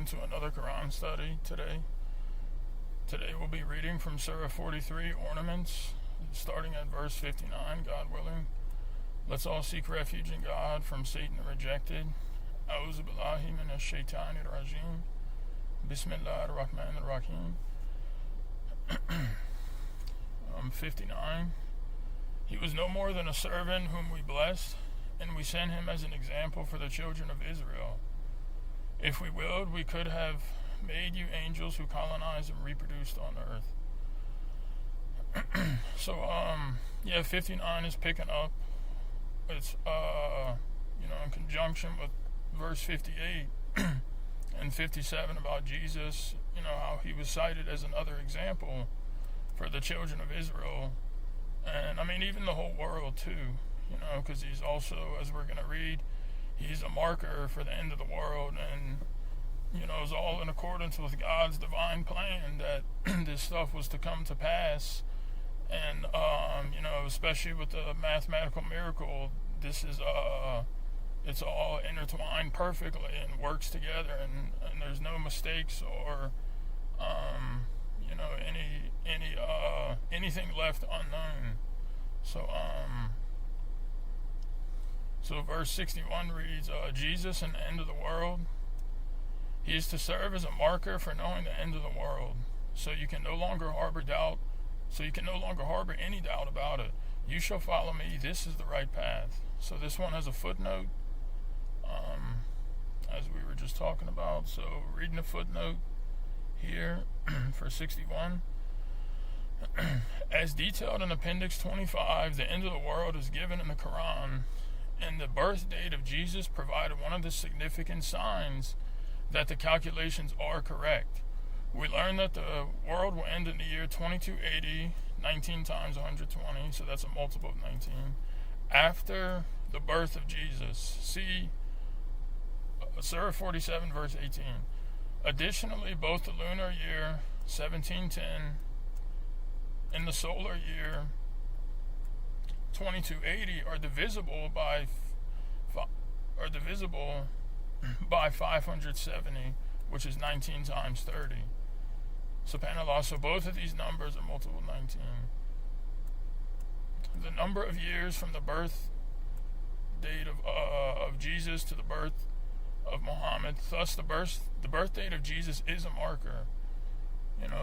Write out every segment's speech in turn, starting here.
welcome to another Quran study today. Today we'll be reading from Surah 43, Ornaments, starting at verse 59, God willing. Let's all seek refuge in God from Satan the rejected. A'udhu billahi minash shaitanir rajim. Bismillahir rahmanir rahim. 59. He was no more than a servant whom we blessed, and we sent him as an example for the children of Israel. If we willed, we could have made you angels who colonized and reproduced on earth. So, 59 is picking up. It's, in conjunction with verse 58 and 57 about Jesus, how he was cited as another example for the children of Israel. And, even the whole world, too, because he's also, as we're going to read, he's a marker for the end of the world, and it's all in accordance with God's divine plan that this stuff was to come to pass. And especially with the mathematical miracle, this is it's all intertwined perfectly and works together, and there's no mistakes or anything left unknown. So verse 61 reads, Jesus and the end of the world. He is to serve as a marker for knowing the end of the world, so you can no longer harbor any doubt about it. You shall follow me, this is the right path. So this one has a footnote, as we were just talking about. So reading the footnote here for 61. As detailed in Appendix 25, the end of the world is given in the Quran, and the birth date of Jesus provided one of the significant signs that the calculations are correct. We learn that the world will end in the year 2280, 19 times 120, so that's a multiple of 19, after the birth of Jesus. See Surah 47, verse 18. Additionally, both the lunar year 1710 and the solar year 2280 are divisible by 570, which is 19 times 30. SubhanAllah, so both of these numbers are multiple of 19. The number of years from the birth date of Jesus to the birth of Muhammad, thus the birth date of Jesus is a marker.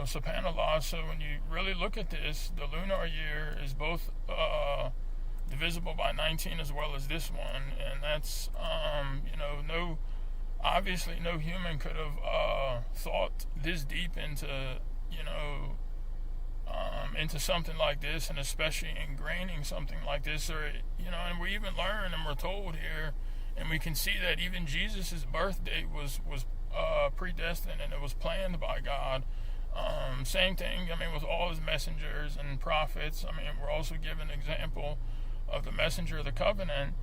SubhanAllah, so when you really look at this, the lunar year is both divisible by 19 as well as this one, and that's, obviously no human could have thought this deep into something like this, and especially ingraining something like this, or and we even learn, and we're told here, and we can see that even Jesus' birth date was predestined, and it was planned by God. Same thing, with all his messengers and prophets. We're also given an example of the messenger of the covenant,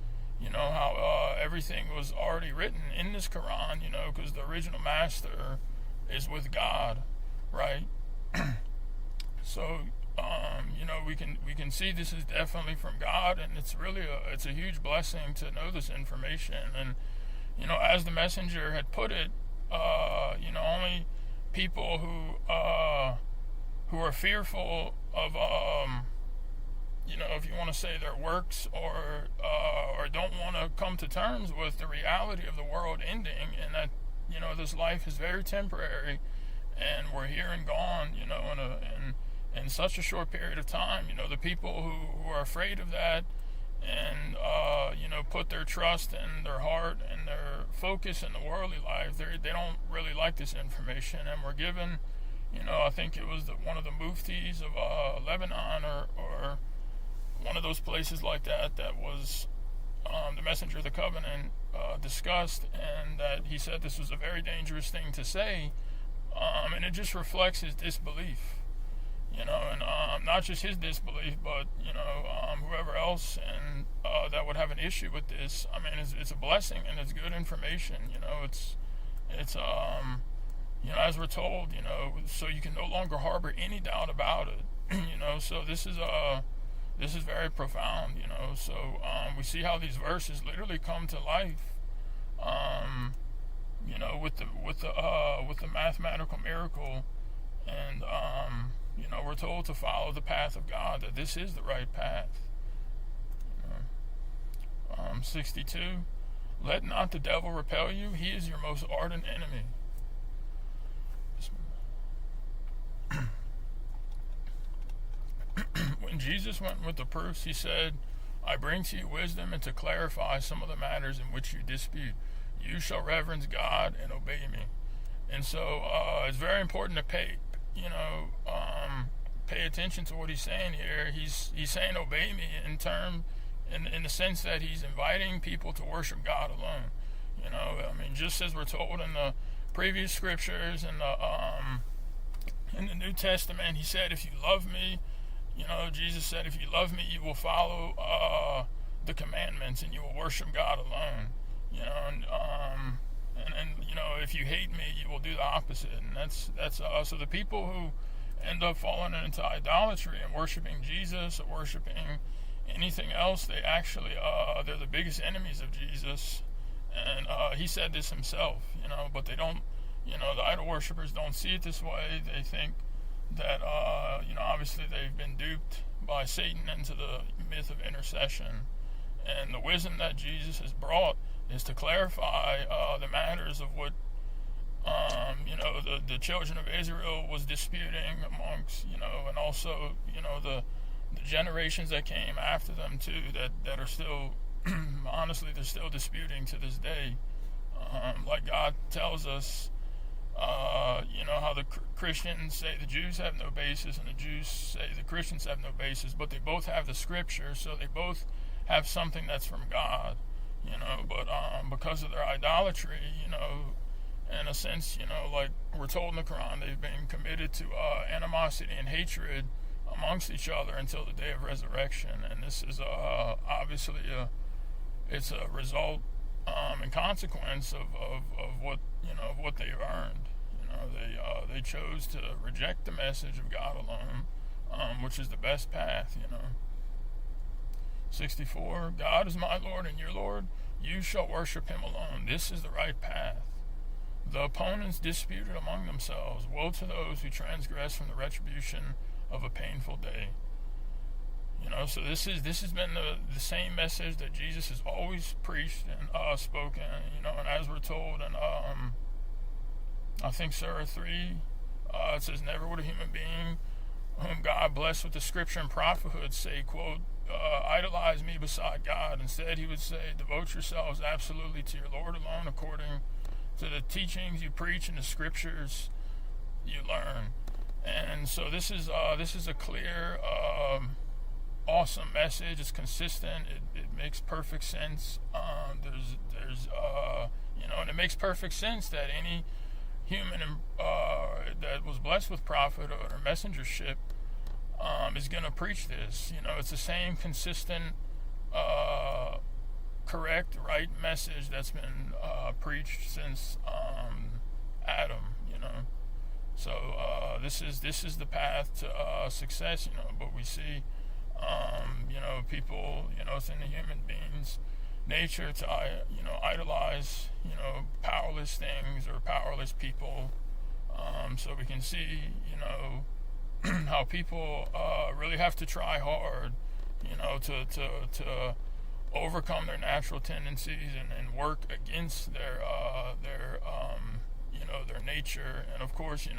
how everything was already written in this Quran, because the original master is with God, right? So, we can see this is definitely from God, and it's really it's a huge blessing to know this information. And, as the messenger had put it, only people who are fearful of, if you want to say their works, or don't want to come to terms with the reality of the world ending, and that, this life is very temporary, and we're here and gone, in such a short period of time. The people who are afraid of that, and, put their trust and their heart and their focus in the worldly life, they don't really like this information. And we're given, I think it was one of the muftis of Lebanon, or one of those places like that was the messenger of the covenant discussed, and that he said this was a very dangerous thing to say, and it just reflects his disbelief, and not just his disbelief, but whoever else and that would have an issue with this. It's a blessing, and it's good information. It's as we're told, so you can no longer harbor any doubt about it. So this is very profound. So we see how these verses literally come to life. with the mathematical miracle, and we're told to follow the path of God, that this is the right path. 62. Let not the devil repel you; he is your most ardent enemy. When Jesus went with the proofs, he said, I bring to you wisdom and to clarify some of the matters in which you dispute. You shall reverence God and obey me. And so it's very important to pay attention to what he's saying here. He's saying obey me in the sense that he's inviting people to worship God alone. Just as we're told in the previous scriptures in the New Testament, he said, if you love me, Jesus said, if you love me, you will follow the commandments and you will worship God alone. If you hate me, you will do the opposite. And that's so the people who end up falling into idolatry and worshiping Jesus or worshiping anything else, they actually they're the biggest enemies of Jesus. And he said this himself, but they don't, the idol worshippers don't see it this way. They think that obviously they've been duped by Satan into the myth of intercession, and the wisdom that Jesus has brought is to clarify the matters of what the children of Israel was disputing amongst, and also the generations that came after them too, that are still honestly they're still disputing to this day. Like God tells us, how the Christians say the Jews have no basis and the Jews say the Christians have no basis, but they both have the scripture, so they both have something that's from God, but because of their idolatry, in a sense, like we're told in the Quran, they've been committed to animosity and hatred amongst each other until the day of resurrection. And this is obviously it's a result and consequence of what they've earned. They chose to reject the message of God alone, which is the best path. 64. God is my Lord and your Lord. You shall worship him alone. This is the right path. The opponents disputed among themselves. Woe to those who transgress from the retribution of a painful day. So this has been the same message that Jesus has always preached and spoken. And as we're told in I think Surah 3, it says, never would a human being whom God blessed with the scripture and prophethood say, quote, idolize me beside God. Instead, he would say, devote yourselves absolutely to your Lord alone, according to the teachings you preach and the scriptures you learn. And so this is a clear, awesome message. It's consistent. It makes perfect sense. And it makes perfect sense that any human that was blessed with prophet or messengership is going to preach this. It's the same consistent, correct, right message that's been preached since Adam. So this is the path to success. But we see, people, it's in the human beings' nature to idolize powerless things or powerless people. So we can see how people really have to try hard to overcome their natural tendencies and work against their nature. And of course the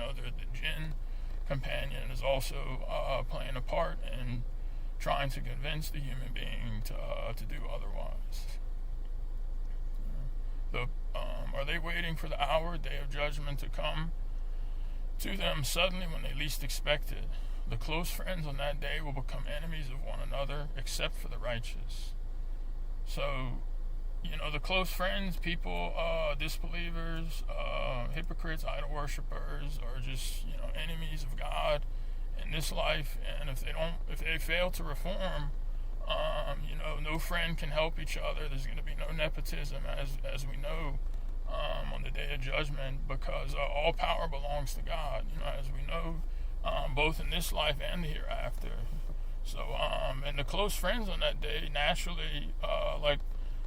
jinn companion is also playing a part in trying to convince the human being to do otherwise. Are they waiting for the hour, day of judgment to come to them suddenly when they least expect it? The close friends on that day will become enemies of one another, except for the righteous. So, the close friends, people, disbelievers, hypocrites, idol worshippers, are just, enemies of God in this life. And if they fail to reform, no friend can help each other. There's going to be no nepotism, as we know, on the day of judgment, because all power belongs to God, as we know, both in this life and the hereafter. So, and the close friends on that day, naturally, like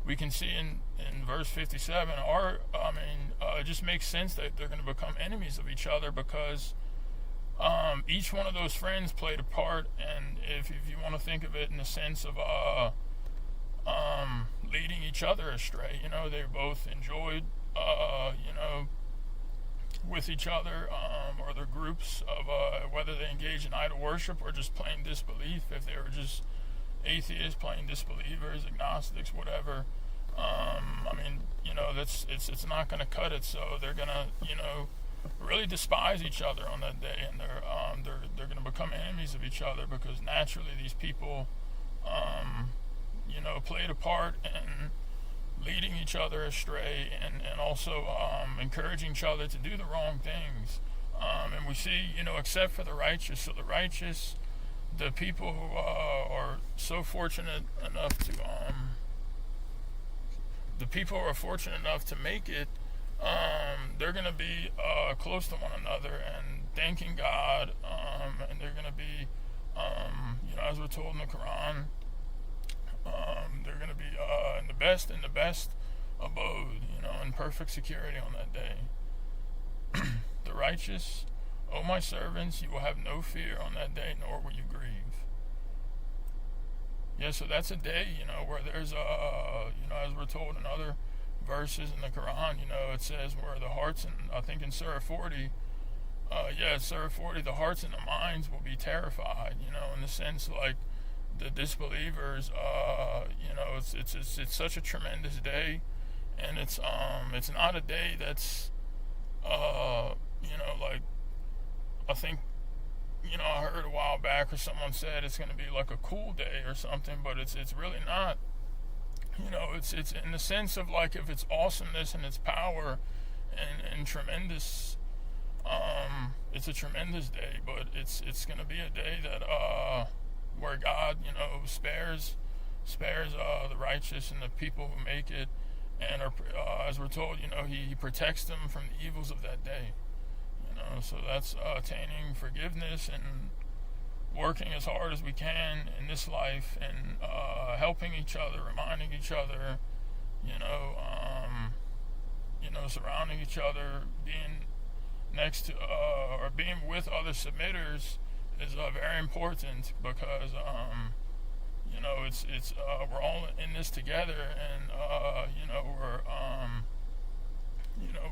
we can see in verse 57, it just makes sense that they're going to become enemies of each other because each one of those friends played a part. And if you want to think of it in the sense of leading each other astray, they both enjoyed, with each other, or their groups of whether they engage in idol worship or just plain disbelief. If they were just atheists, plain disbelievers, agnostics, whatever. It's not going to cut it. So they're going to, really despise each other on that day, and they're going to become enemies of each other because naturally these people, played a part in leading each other astray and also encouraging each other to do the wrong things. And we see, except for the righteous. So the righteous, the people who are so fortunate enough to, the people who are fortunate enough to make it, they're going to be close to one another and thanking God, and they're going to be, as we're told in the Quran, they're going to be in the best abode, in perfect security on that day. The righteous, O my servants, you will have no fear on that day, nor will you grieve. Yeah, so that's a day, where there's as we're told in other verses in the Quran, it says where the hearts, and I think in Surah 40, Surah 40, the hearts and the minds will be terrified, in the sense like the disbelievers, it's such a tremendous day, and it's not a day that's, I think, I heard a while back or someone said it's going to be like a cool day or something, but it's really not. It's in the sense of like if it's awesomeness and its power and tremendous, it's a tremendous day, but it's going to be a day that where God, spares the righteous and the people who make it, and are, as we're told, he protects them from the evils of that day. So that's attaining forgiveness and working as hard as we can in this life, and helping each other, reminding each other, surrounding each other, being next to or being with other submitters is very important because it's we're all in this together, and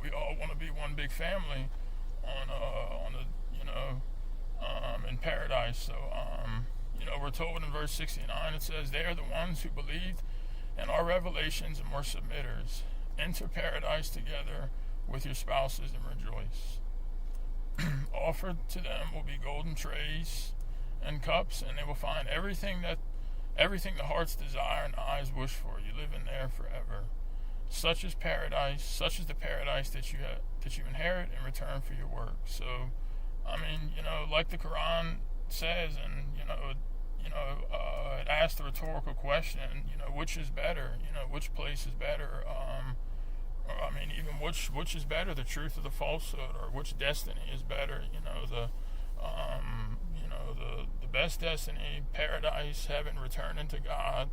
we all want to be one big family on the in paradise. So we're told in verse 69, it says, they are the ones who believed in our revelations and were submitters. Enter paradise together with your spouses and rejoice. Offered to them will be golden trays and cups, and they will find everything the heart's desire and eyes wish for. You live in there forever. Such is paradise. Such is the paradise that you inherit in return for your work. So, like the Quran says, and it asks the rhetorical question, which is better? Which place is better? Even which is better, the truth or the falsehood, or which destiny is better? The best destiny, paradise, heaven, returning to God,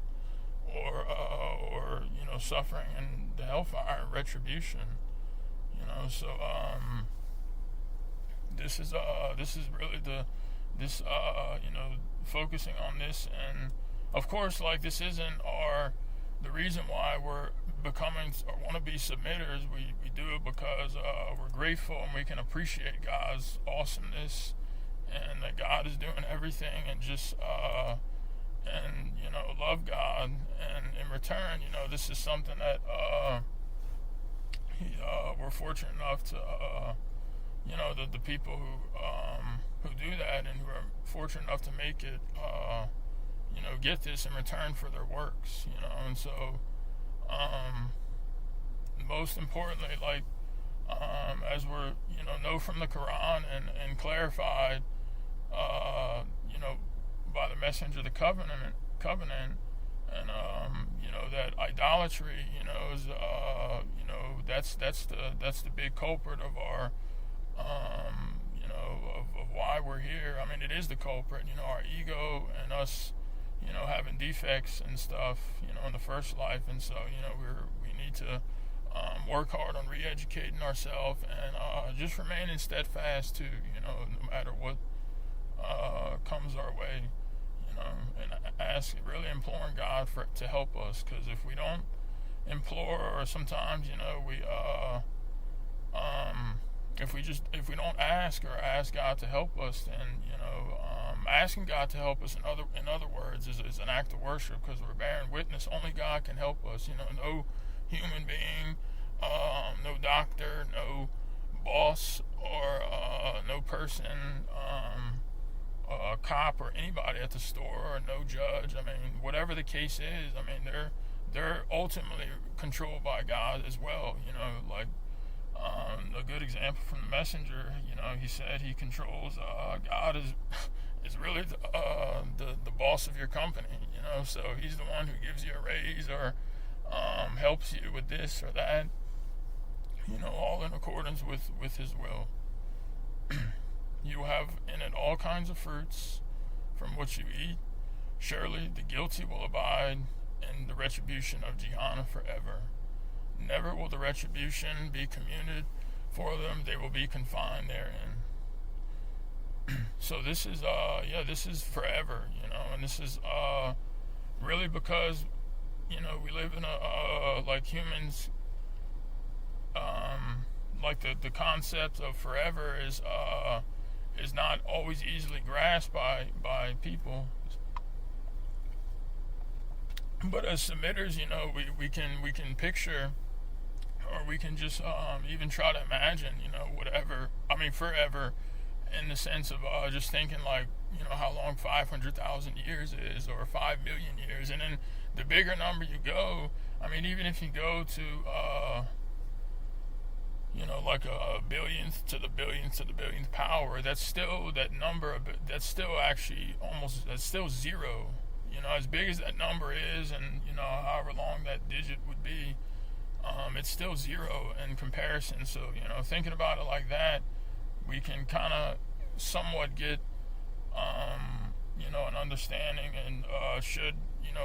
or suffering in the hellfire, retribution. So this is really focusing on this, and of course, like, this isn't the reason why we're becoming or want to be submitters. We do it because we're grateful and we can appreciate God's awesomeness, and that God is doing everything, and just love God, and in return, this is something that we're fortunate enough to the people who do that and who are fortunate enough to make it get this in return for their works, and so most importantly, like as we're know from the Quran and clarified by the messenger of the covenant, and that idolatry is that's the big culprit of our of why we're here. It is the culprit, our ego, and us having defects and stuff, in the first life. And so, we need to work hard on re-educating ourselves and just remaining steadfast to, no matter what comes our way, and really imploring God to help us. Because if we don't implore, or sometimes, if we don't ask God to help us, then asking God to help us in other words is an act of worship, because we're bearing witness. Only God can help us. No human being, no doctor, no boss, or no person, a cop or anybody at the store, or no judge. I mean, whatever the case is, I mean, they're ultimately controlled by God as well. Like a good example from the messenger. He said he controls. God is really the boss of your company. So he's the one who gives you a raise or helps you with this or that. All in accordance with his will. You have in it all kinds of fruits from which you eat. Surely the guilty will abide in the retribution of Gehenna forever. Never will the retribution be commuted for them. They will be confined therein. So this is forever, and this is really because, we live in like humans, like the concept of forever is not always easily grasped by people. But as submitters, we can picture, or we can just even try to imagine, whatever. I mean, forever, in the sense of just thinking like, how long 500,000 years is, or 5 million years, and then the bigger number you go. I mean, even if you go to like a billionth to the billionth to the billionth power, that's still that number. That's still actually that's still zero. As big as that number is, and however long that digit would be, it's still zero in comparison. So thinking about it like that, we can kind of somewhat get an understanding, and should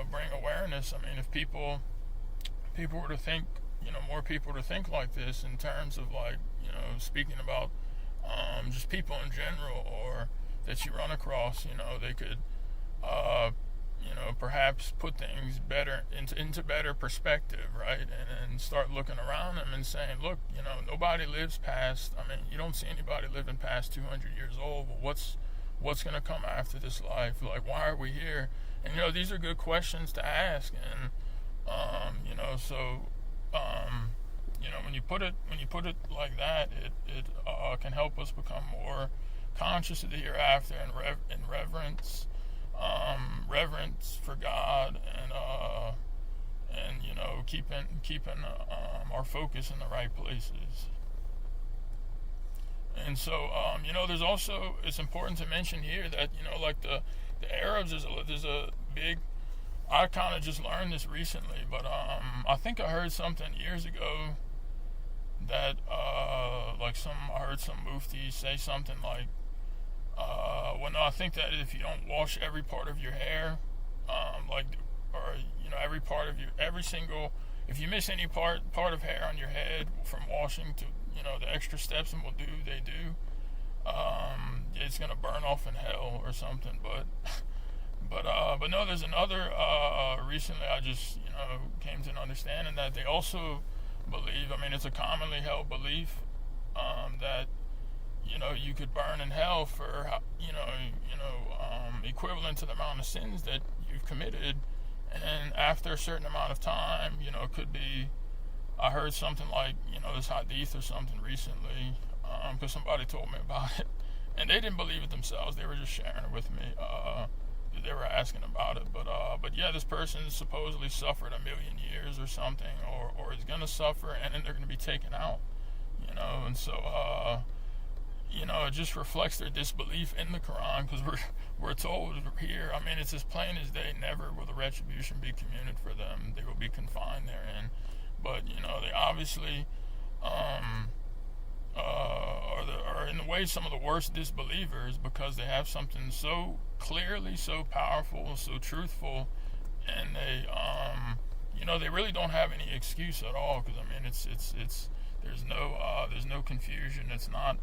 bring awareness. I mean, if people were to think, more people to think like this in terms of like, speaking about just people in general, or that you run across, they could perhaps put things better into better perspective, right? And start looking around them and saying, look, nobody lives past. I mean, you don't see anybody living past 200 years old. Well, what's going to come after this life? Like, why are we here? And these are good questions to ask. And when you put it like that, it can help us become more conscious of the hereafter, and reverence for God, and keeping our focus in the right places. And so there's also, it's important to mention here that like the Arabs, there's a big. I kind of just learned this recently, but I think I heard something years ago that I heard some mufti say something like, I think that if you don't wash every part of your hair, if you miss any part of hair on your head from washing to, the extra steps and they do, it's gonna burn off in hell or something. But no, there's another. Recently, I just came to an understanding that they also believe. I mean, it's a commonly held belief that you could burn in hell for equivalent to the amount of sins that you've committed, and after a certain amount of time, could be. I heard something like this hadith or something recently, because somebody told me about it, and they didn't believe it themselves. They were just sharing it with me. They were asking about it, but yeah, this person supposedly suffered 1 million years or something, or is gonna suffer, and then they're gonna be taken out, and so it just reflects their disbelief in the Quran, because we're told here. I mean, it's as plain as day. Never will the retribution be commuted for them. They will be confined therein. But they obviously are in the way some of the worst disbelievers, because they have something so clearly, so powerful, so truthful, and they, they really don't have any excuse at all. Because I mean, it's there's no confusion. It's not,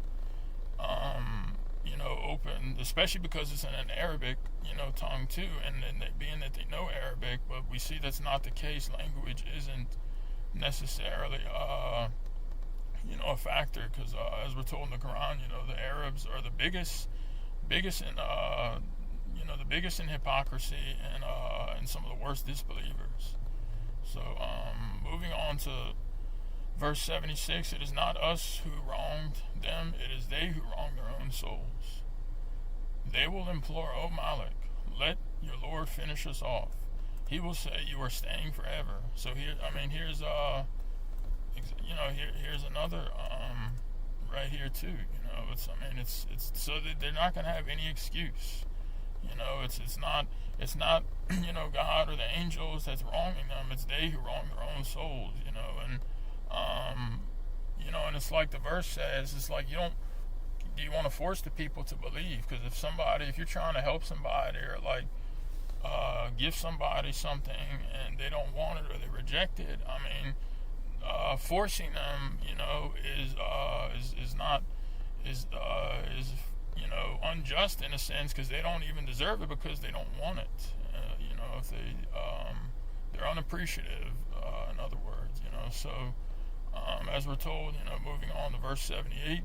open, especially because it's in an Arabic, tongue too, and being that they know Arabic, but we see that's not the case. Language isn't necessarily, a factor, because as we're told in the Quran, the Arabs are the biggest in, the biggest in hypocrisy and some of the worst disbelievers. So, moving on to verse 76, it is not us who wronged them, it is they who wronged their own souls. They will implore, O Malik, let your Lord finish us off. He will say, you are staying forever. So here's here's another, right here too, it's so that they're not going to have any excuse. It's not, God or the angels that's wronging them. It's they who wrong their own souls, and it's like the verse says, it's like, do you want to force the people to believe? Because if you're trying to help somebody or like, give somebody something and they don't want it or they reject it, forcing them, is unjust in a sense, because they don't even deserve it because they don't want it. If they're unappreciative, in other words, So, as we're told, moving on to verse 78,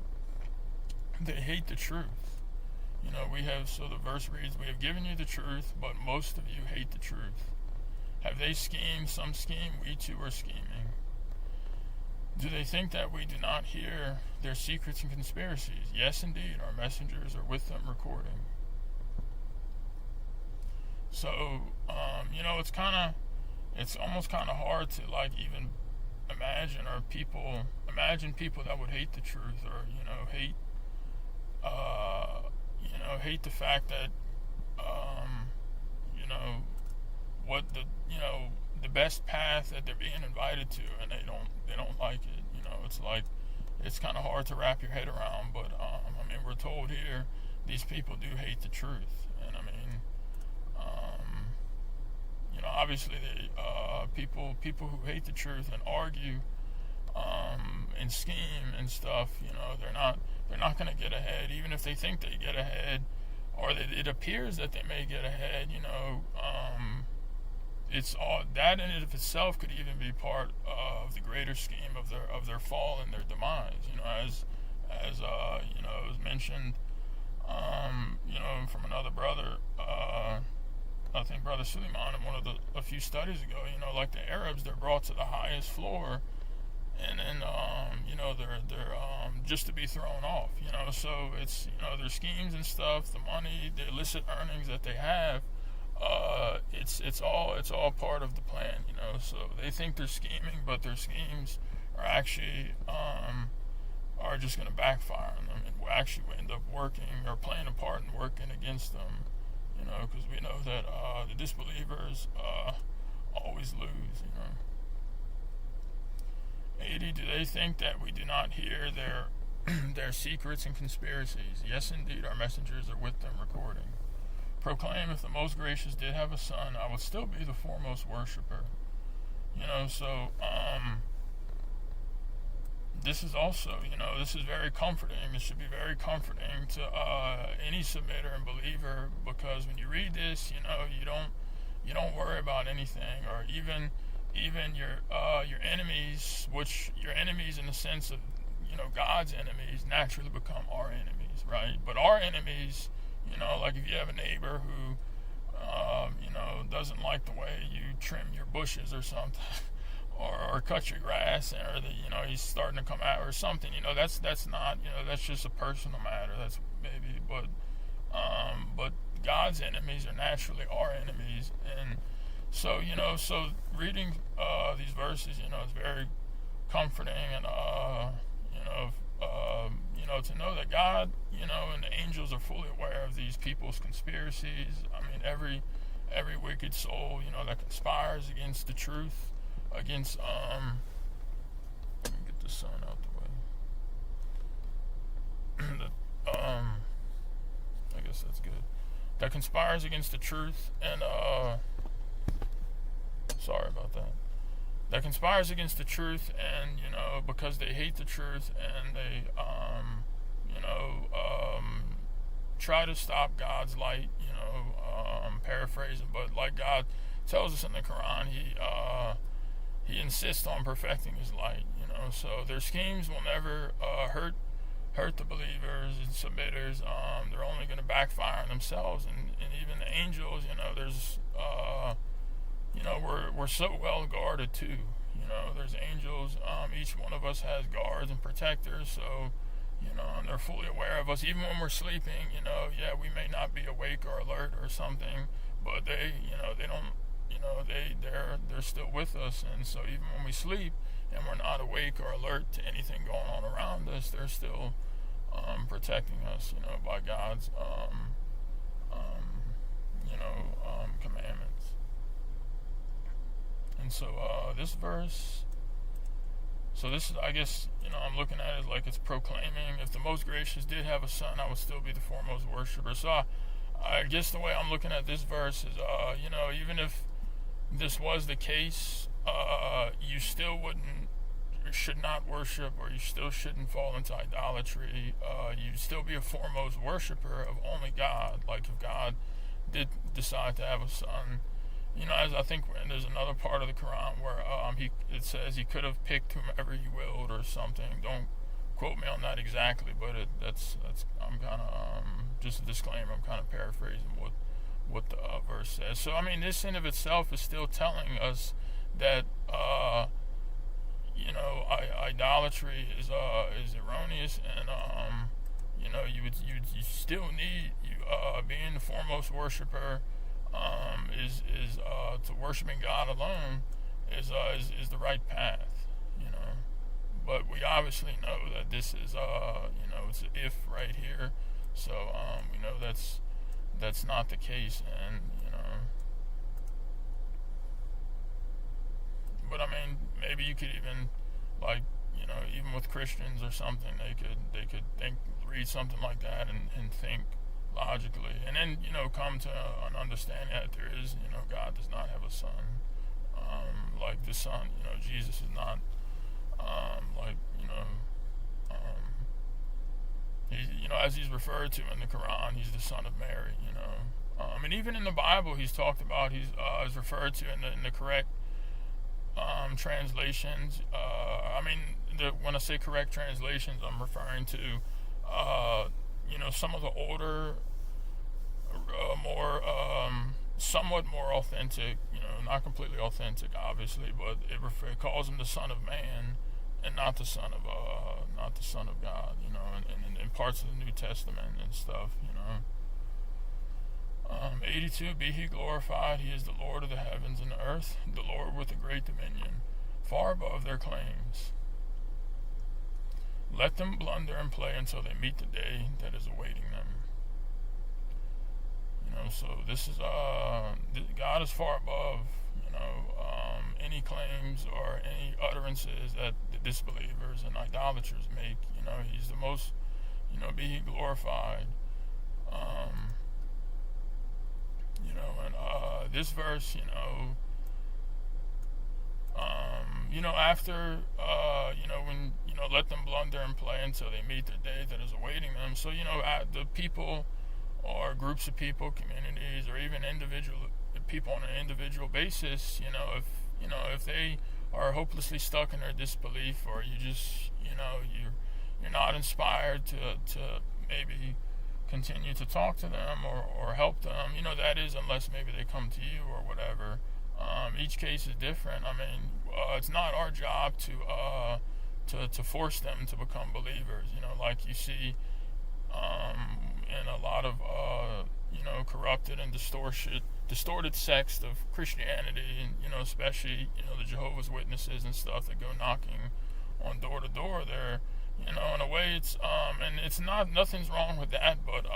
they hate the truth. The verse reads, we have given you the truth, but most of you hate the truth. Have they schemed? Some scheme, we too are scheming. Do they think that we do not hear their secrets and conspiracies? Yes, indeed, our messengers are with them recording. So, it's almost kind of hard to like even imagine people that would hate the truth, or hate the fact that what the best path that they're being invited to, and they don't like it. It's like, it's kind of hard to wrap your head around, but we're told here these people do hate the truth, and obviously people who hate the truth and argue and scheme and stuff, they're not going to get ahead, even if they think they get ahead, or that it appears that they may get ahead. It's all that in and of itself could even be part of the greater scheme of their fall and their demise. As was mentioned, from another brother, I think Brother Suleiman, in a few studies ago, like the Arabs, they're brought to the highest floor, and then they're just to be thrown off. So it's their schemes and stuff, the money, the illicit earnings that they have. It's all part of the plan, So they think they're scheming, but their schemes are actually are just going to backfire on them, and will actually end up working or playing a part in working against them. Because we know that the disbelievers always lose. 80. Do they think that we do not hear their secrets and conspiracies? Yes, indeed, our messengers are with them recording. Proclaim, if the most gracious did have a son, I would still be the foremost worshiper. This is also, this is very comforting. This should be very comforting to any submitter and believer, because when you read this, you don't worry about anything, or even your enemies, which your enemies in the sense of God's enemies naturally become our enemies, right? But our enemies, like if you have a neighbor who doesn't like the way you trim your bushes or something, or cut your grass, or he's starting to come out or something, that's not, that's just a personal matter. That's maybe, but God's enemies are naturally our enemies. And so, so reading these verses, is very comforting, and to know that God, and the angels are fully aware of these people's conspiracies. Every wicked soul, that conspires against the truth, against let me get the sun out the way. that conspires against the truth, and sorry about that. That conspires against the truth, and because they hate the truth, and they try to stop God's light. Paraphrasing, but like God tells us in the Quran, He insists on perfecting His light. So their schemes will never hurt the believers and submitters. They're only going to backfire on themselves, and even the angels. There's we're so well guarded too. There's angels. Each one of us has guards and protectors. So and they're fully aware of us, even when we're sleeping. Yeah, we may not be awake or alert or something, but they don't. They're still with us, and so even when we sleep and we're not awake or alert to anything going on around us, they're still protecting us, by God's commandments. And so this verse. So this is, I guess, I'm looking at it like it's proclaiming, if the Most Gracious did have a son, I would still be the foremost worshiper. So I guess the way I'm looking at this verse is, even if this was the case, you still should not worship, or you still shouldn't fall into idolatry. You'd still be a foremost worshiper of only God. Like if God did decide to have a son, as I think there's another part of the Quran where it says He could have picked whomever He willed or something. Don't quote me on that exactly, but that's I'm kind of just a disclaimer. I'm kind of paraphrasing what the verse says. So this in of itself is still telling us that idolatry is erroneous, and you still need being the foremost worshiper. Is to worshiping God alone is the right path, But we obviously know that this is it's an if right here, so we know that's not the case, and but maybe you could even even with Christians or something, they could read something like that and think logically, and then come to an understanding that there is God does not have a son, like the son, Jesus is not he, as he's referred to in the Quran, he's the son of Mary, and even in the Bible he's talked about, he's is referred to in the correct translations. When I say correct translations, I'm referring to some of the older, more somewhat more authentic, not completely authentic, obviously, but it calls Him the Son of Man, and not the Son of God, and in parts of the New Testament and stuff, 82, be He glorified, He is the Lord of the heavens and the earth, the Lord with a great dominion, far above their claims. Let them blunder and play until they meet the day that is awaiting them. So this is God is far above any claims or any utterances that the disbelievers and idolaters make. He's the most, be He glorified. And this verse, after, when, let them blunder and play until they meet the day that is awaiting them. So, the people or groups of people, communities, or even individual people on an individual basis, if they are hopelessly stuck in their disbelief, or you just, you're not inspired to maybe continue to talk to them or help them, that is, unless maybe they come to you or whatever. Each case is different. It's not our job to force them to become believers, like you see in a lot of corrupted and distorted sects of Christianity, and especially the Jehovah's Witnesses and stuff that go knocking on door to door there. In a way, it's and it's nothing's wrong with that, but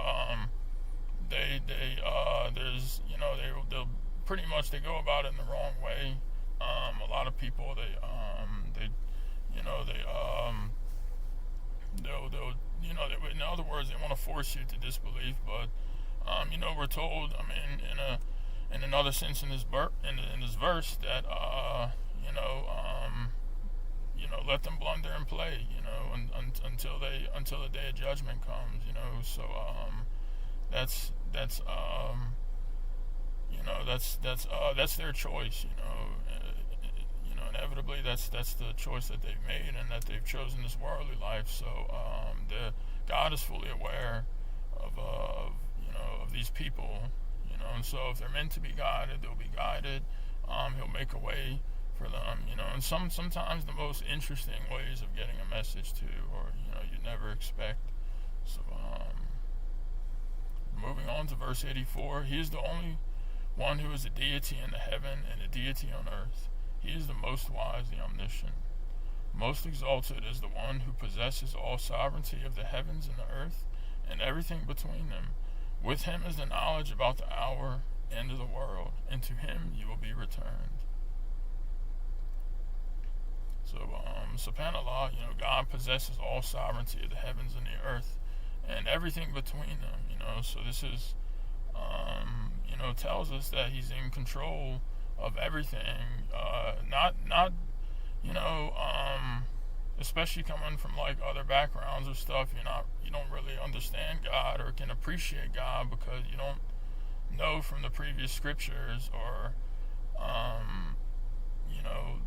there's they'll pretty much they go about it in the wrong way. A lot of people they'll in other words, they want to force you to disbelief, but we're told, in another sense in this verse that, let them blunder and play, until the day of judgment comes, So that's that's their choice, Inevitably, that's the choice that they've made, and that they've chosen this worldly life. So God is fully aware of these people, and so if they're meant to be guided, they'll be guided. He'll make a way for them, and sometimes the most interesting ways of getting a message to, or you'd never expect. So moving on to verse 84, he is the only one who is a deity in the heaven and a deity on earth. He is the most wise, the omniscient. Most exalted is the one who possesses all sovereignty of the heavens and the earth and everything between them. With him is the knowledge about the hour, end of the world, and to him you will be returned. So, subhanAllah, God possesses all sovereignty of the heavens and the earth and everything between them, So this is, tells us that he's in control of everything, not especially coming from like other backgrounds or stuff, you don't really understand God or can appreciate God because you don't know from the previous scriptures, or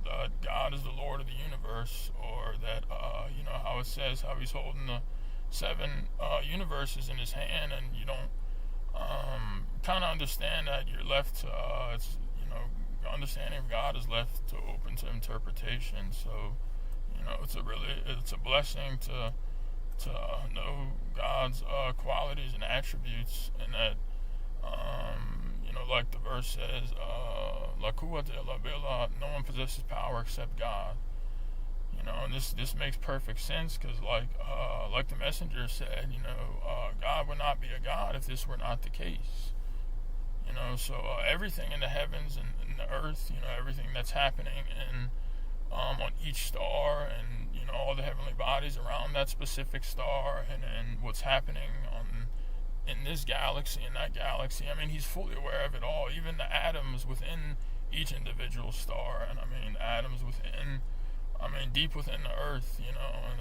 that God is the Lord of the universe, or that how it says how he's holding the 7 universes in his hand, and you don't kind of understand that. You're left to understanding of God is left to open to interpretation. So it's a blessing to know God's qualities and attributes, and that like the verse says, La quwwata illa billah, no one possesses power except God. And this makes perfect sense, because like the messenger said, God would not be a God if this were not the case. So everything in the heavens and in the earth, everything that's happening on each star, and all the heavenly bodies around that specific star, and what's happening in this galaxy and that galaxy. He's fully aware of it all, even the atoms within each individual star, and atoms within, deep within the earth, and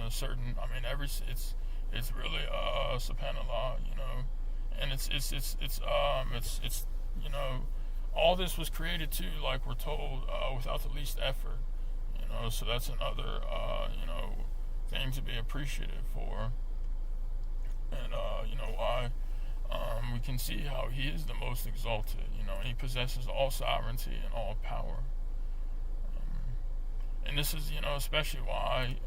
a certain, it's really subhanallah, and it's all this was created too, like we're told, without the least effort, so that's another thing to be appreciative for, and why we can see how he is the most exalted, and he possesses all sovereignty and all power, and this is especially why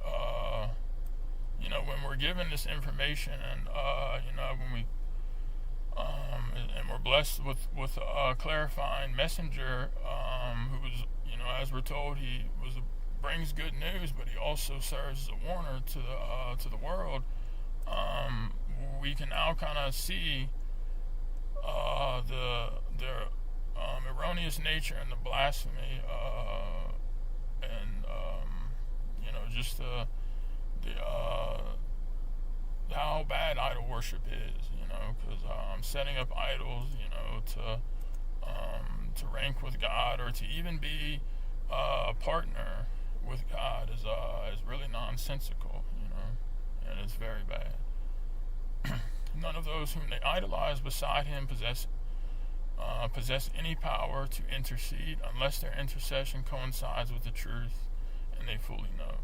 when we're given this information, and when we and we're blessed with a clarifying messenger, who was, as we're told, he brings good news, but he also serves as a warner to the world. We can now kind of see the erroneous nature and the blasphemy, and just the how bad idol worship is, because setting up idols, to rank with God, or to even be a partner with God, is really nonsensical, and it's very bad. None of those whom they idolize beside him possess any power to intercede, unless their intercession coincides with the truth and they fully know.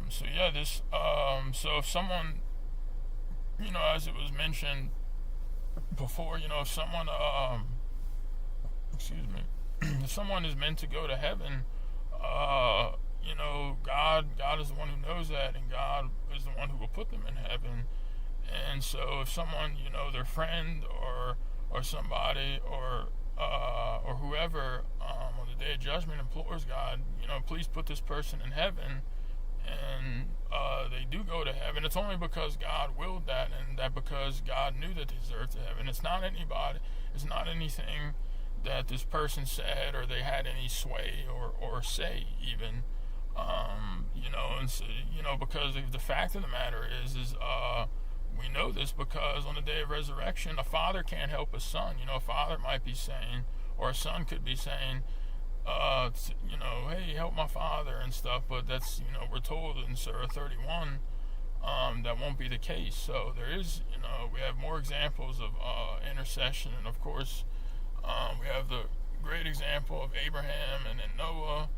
So if someone, as it was mentioned before, if someone, if someone is meant to go to heaven, God is the one who knows that, and God is the one who will put them in heaven. And so if someone, their friend or somebody or whoever, on the day of judgment implores God, please put this person in heaven, and they do go to heaven, it's only because God willed that, and that because God knew that they deserved to heaven. It's not anything that this person said, or they had any sway or say even, and so, because the fact of the matter is we know this because on the day of resurrection, a father can't help a son. A father might be saying, or a son could be saying, hey, help my father and stuff. But that's, we're told in Surah 31, that won't be the case. So there is, we have more examples of intercession. And of course, we have the great example of Abraham and then Noah.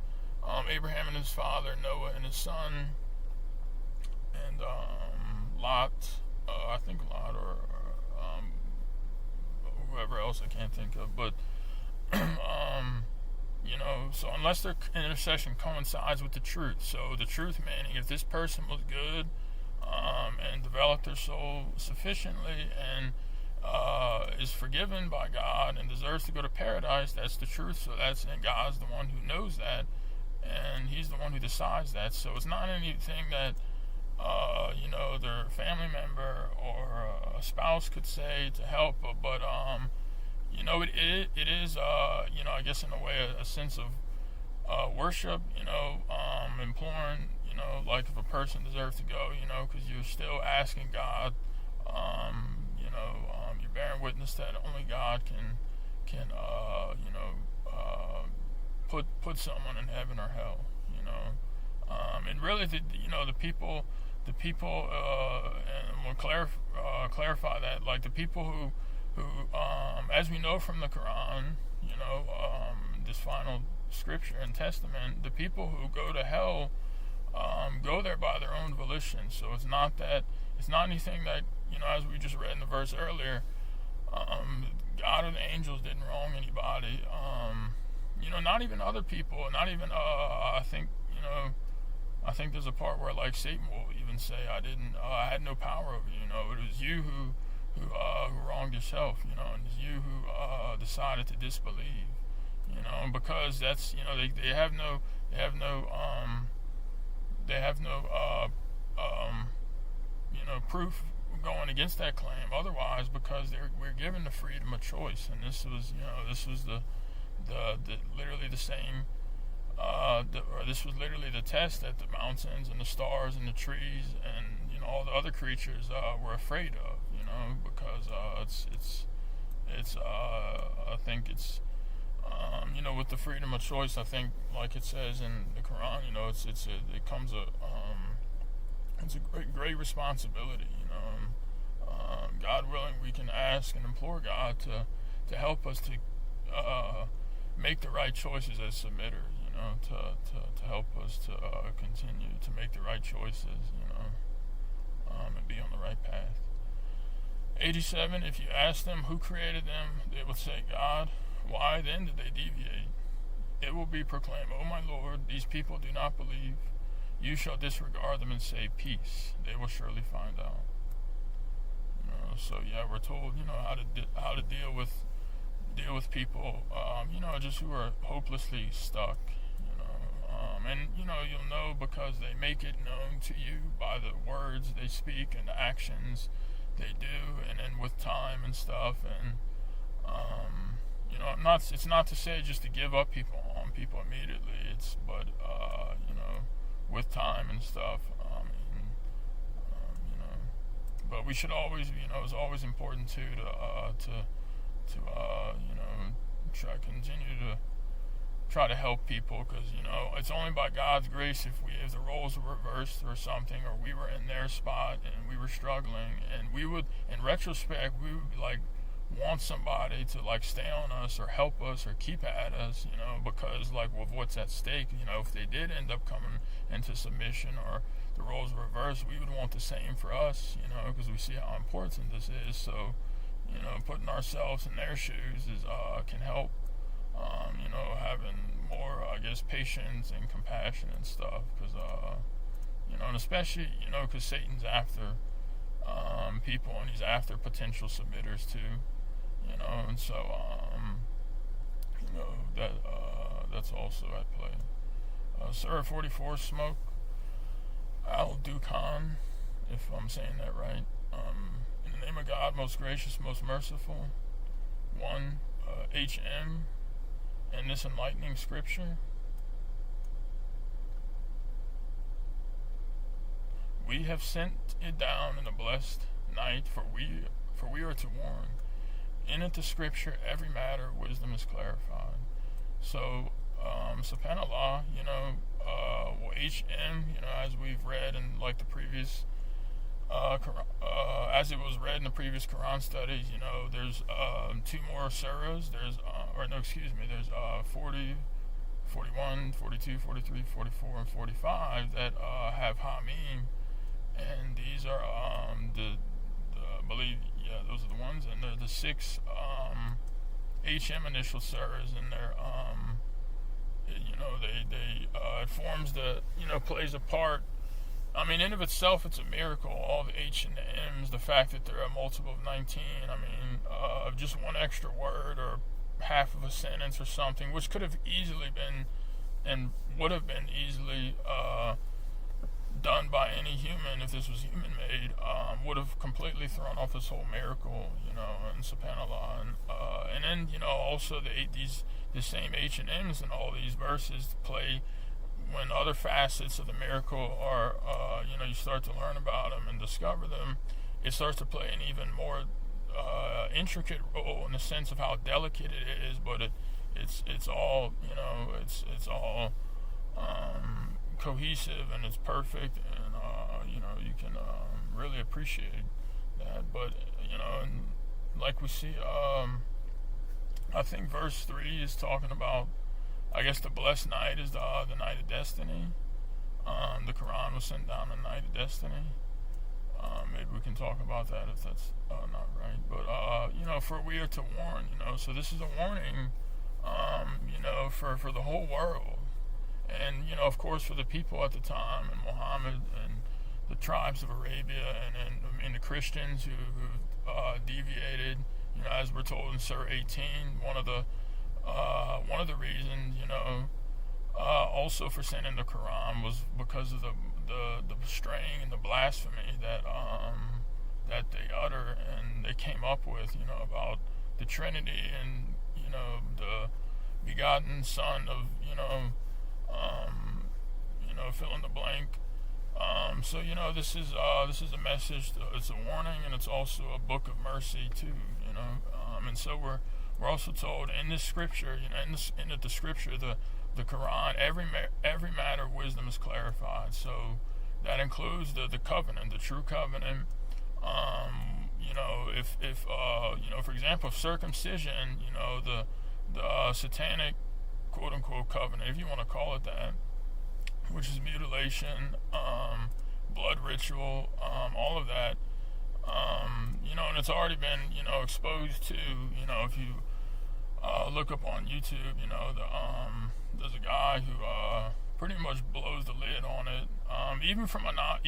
Abraham and his father, Noah and his son, and Lot, I think Lot, or whoever else I can't think of. But so unless their intercession coincides with the truth, so the truth meaning if this person was good and developed their soul sufficiently and is forgiven by God and deserves to go to paradise, that's the truth. So and God's the one who knows that, and He's the one who decides that. So it's not anything that their family member or a spouse could say to help, but it is I guess in a way a sense of worship, imploring, like if a person deserves to go, because you're still asking God, you're bearing witness that only God can put someone in heaven or hell, and really the people, and we'll clarify that, like the people who as we know from the Quran, this final scripture and testament, the people who go to hell go there by their own volition. So it's not anything that, as we just read in the verse earlier, God or the angels didn't wrong anybody. Not even other people, not even I think there's a part where like Satan will even say, I had no power over you. It was you who wronged yourself, and it's you who decided to disbelieve, because that's, they have no proof going against that claim otherwise, because we're given the freedom of choice. And this was the literally the same, this was literally the test that the mountains and the stars and the trees and all the other creatures were afraid of, because I think it's with the freedom of choice, I think, like it says in the Quran, it comes it's a great responsibility. God willing, we can ask and implore God to help us to make the right choices as submitters, to help us to continue to make the right choices, and be on the right path. 87, if you ask them who created them, they will say God. Why then did they deviate? It will be proclaimed, O my Lord, these people do not believe. You shall disregard them and say peace. They will surely find out. So yeah, we're told, how to deal with people, just who are hopelessly stuck, and you'll know because they make it known to you by the words they speak and the actions they do, and then with time and stuff, and it's not to say just to give up on people immediately. But with time and stuff. But we should always, it's always important to try to help people, because it's only by God's grace if the roles were reversed or something, or we were in their spot and we were struggling, and we would, in retrospect, we would want somebody to stay on us or help us or keep at us, because with what's at stake, if they did end up coming into submission or the roles were reversed, we would want the same for us, because we see how important this is. So, putting ourselves in their shoes can help, having more, I guess, patience and compassion and stuff, because, and especially, because Satan's after people, and he's after potential submitters too, and so, that's also at play. Surah 44, smoke Al-Dukan, if I'm saying that right. In the name of God, most gracious, most merciful. 1, HM, and this enlightening scripture. We have sent it down in a blessed night, for we are to warn. In it, the scripture, every matter, wisdom is clarified. So, subhanAllah, HM, as we've read in like the previous, as it was read in the previous Quran studies, there's 2 more surahs. There's 40, 41, 42, 43, 44, and 45 that have Hamim, and these are I believe, those are the ones, and they're the 6 HM initial surahs, and they're it forms plays a part. I mean, in of itself, it's a miracle. All the H and the M's, the fact that there are multiple of 19. I mean, just one extra word or half of a sentence or something, which could have easily been and would have been easily done by any human if this was human made, would have completely thrown off this whole miracle, and subhanAllah. And then, also the same H and M's in all these verses play when other facets of the miracle are, you start to learn about them and discover them. It starts to play an even more intricate role in the sense of how delicate it is, but it's all, it's all cohesive, and it's perfect, and you can really appreciate that. But and like we see, I think verse 3 is talking about, I guess, the blessed night is the night of destiny. The Quran was sent down the night of destiny. Maybe we can talk about that if that's not right. But for we are to warn. So this is a warning. For the whole world. And, of course, for the people at the time, and Muhammad, and the tribes of Arabia, and the Christians who deviated, as we're told in Surah 18, one of the reasons, also for sending the Quran was because of the straying and the blasphemy that they utter and they came up with, about the Trinity and, the begotten Son of, fill in the blank. So this is a message. It's a warning, and it's also a book of mercy too. And so we're also told in this scripture, in the scripture, the Quran, every matter of wisdom is clarified. So that includes the covenant, the true covenant. If for example, circumcision, the satanic quote unquote covenant, if you want to call it that, which is mutilation, blood ritual, all of that, and it's already been, exposed to, if you look up on YouTube, there's a guy who pretty much blows the lid on it, even from a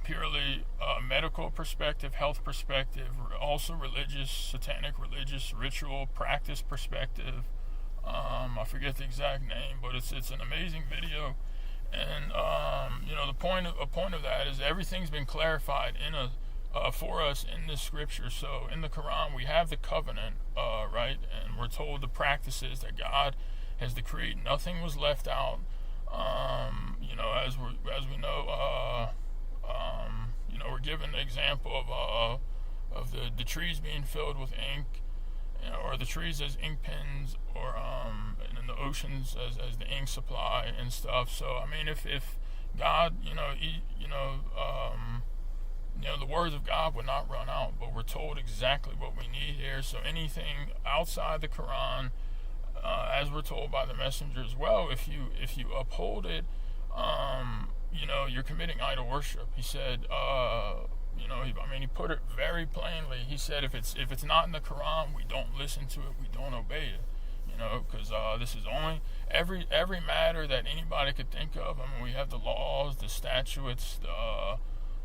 purely medical perspective, health perspective, also satanic religious ritual practice perspective. I forget the exact name, but it's an amazing video, and the point of that is everything's been clarified for us in this scripture. So in the Quran we have the covenant, right, and we're told the practices that God has decreed. Nothing was left out. As we know, we're given the example of the trees being filled with ink, or the trees as ink pens, or and in the oceans as the ink supply and stuff. So I mean, if God, the words of God would not run out, but we're told exactly what we need here. So anything outside the Quran, as we're told by the messenger as well, if you uphold it, you're committing idol worship. He said, he put it very plainly. He said, if it's not in the Quran, we don't listen to it, we don't obey it. Because this is only every matter that anybody could think of. I mean, we have the laws, the statutes, the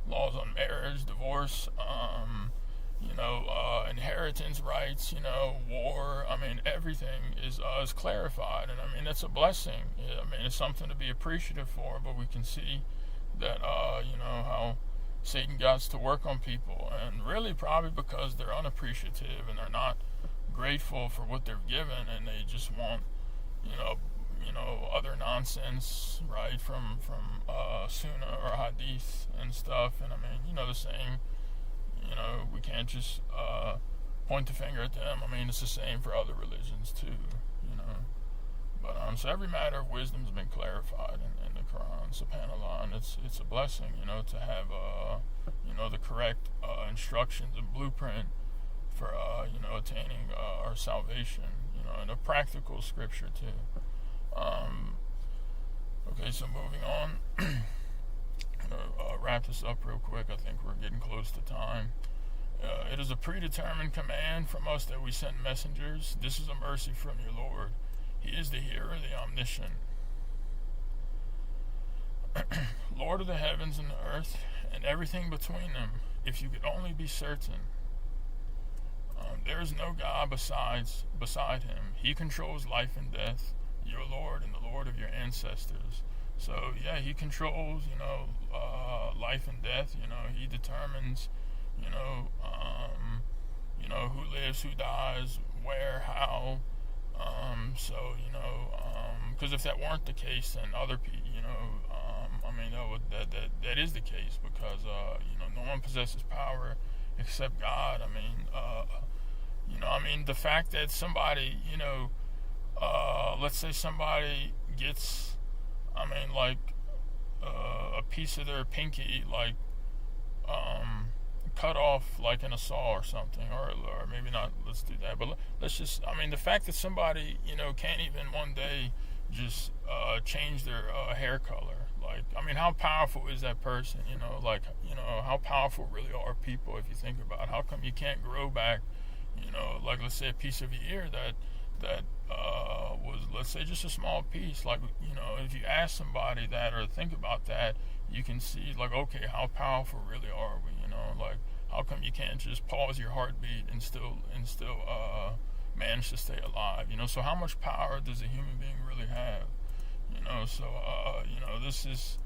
laws on marriage, divorce, inheritance rights, war. I mean, everything is clarified, and I mean that's a blessing. I mean, it's something to be appreciative for. But we can see that how Satan gets to work on people, and really probably because they're unappreciative and they're not grateful for what they're given, and they just want other nonsense, right, from Sunnah or Hadith and stuff. And I mean, the same, we can't just point the finger at them. I mean, it's the same for other religions too, you know. But so every matter of wisdom has been clarified in the Quran, subhanAllah, and it's a blessing, to have the correct instructions and blueprint for attaining our salvation, and a practical scripture too. Okay, so moving on. I'm gonna wrap this up real quick. I think we're getting close to time. It is a predetermined command from us that we send messengers. This is a mercy from your Lord. He is the hearer, the omniscient. Lord of the heavens and the earth, and everything between them, if you could only be certain. There is no God beside him. He controls life and death, your Lord and the Lord of your ancestors. So, yeah, he controls, life and death. He determines, who lives, who dies, where, how. Because if that weren't the case, then other people, that is the case, because, no one possesses power except God. The fact that somebody, let's say somebody gets, a piece of their pinky, cut off, in a saw or something, or maybe not, let's do that, but let's just, the fact that somebody, can't even one day just change their hair color, how powerful is that person, how powerful really are people if you think about it? How come you can't grow back, let's say a piece of your ear that was, let's say, just a small piece, if you ask somebody that or think about that, you can see, okay, how powerful really are we, how come you can't just pause your heartbeat and still manage to stay alive, so how much power does a human being really have, this is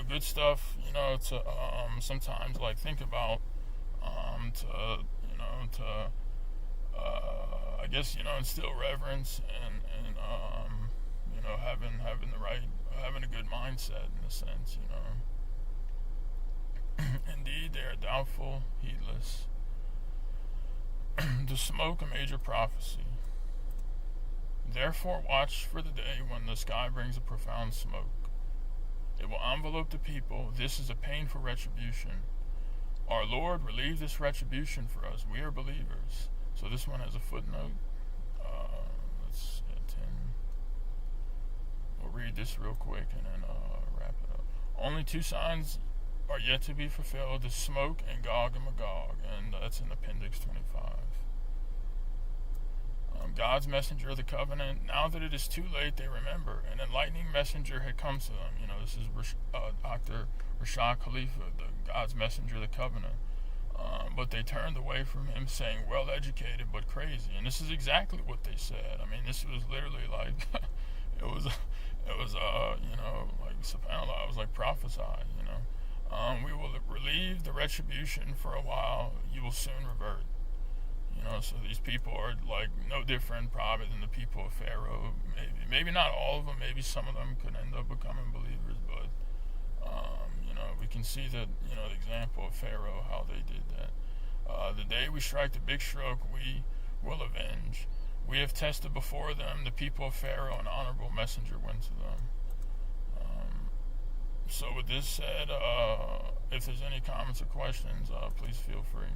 good stuff, to sometimes think about, I guess, instill reverence and having a good mindset in a sense, Indeed, they are doubtful, heedless. To smoke a major prophecy. Therefore watch for the day when the sky brings a profound smoke. It will envelope the people. This is a painful retribution. Our Lord, relieve this retribution for us. We are believers. So this one has a footnote. Let's 10. We'll read this real quick and then wrap it up. Only two signs are yet to be fulfilled: the smoke and Gog and Magog, and that's in Appendix 25. God's messenger of the covenant. Now that it is too late, they remember. An enlightening messenger had come to them. This is Dr. Rashad Khalifa, God's messenger of the covenant. But they turned away from him, saying, well educated but crazy. And this is exactly what they said. This was literally it was subhanAllah, it was prophesied, we will relieve the retribution for a while. You will soon revert. So these people are no different probably than the people of Pharaoh. Maybe not all of them. Maybe some of them could end up becoming believers, but we can see that the example of Pharaoh, how they did that. The day we strike the big stroke, we will avenge. We have tested before them the people of Pharaoh. An honorable messenger went to them. So with this said, if there's any comments or questions, please feel free.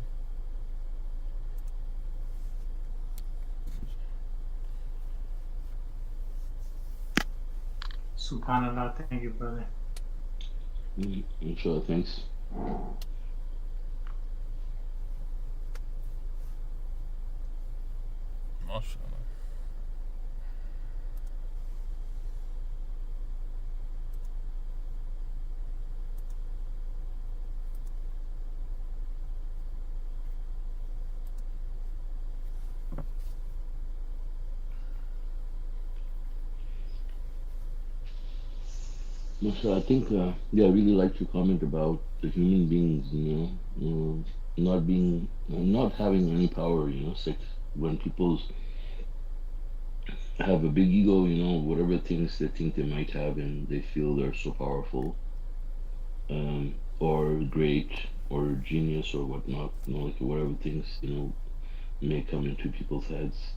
SubhanAllah, thank you, brother. Sure, thanks. MashaAllah. So I think, I really like your comment about the human beings, not having any power, when people's have a big ego, whatever things they think they might have, and they feel they're so powerful, or great, or genius, or whatnot. Like whatever things may come into people's heads.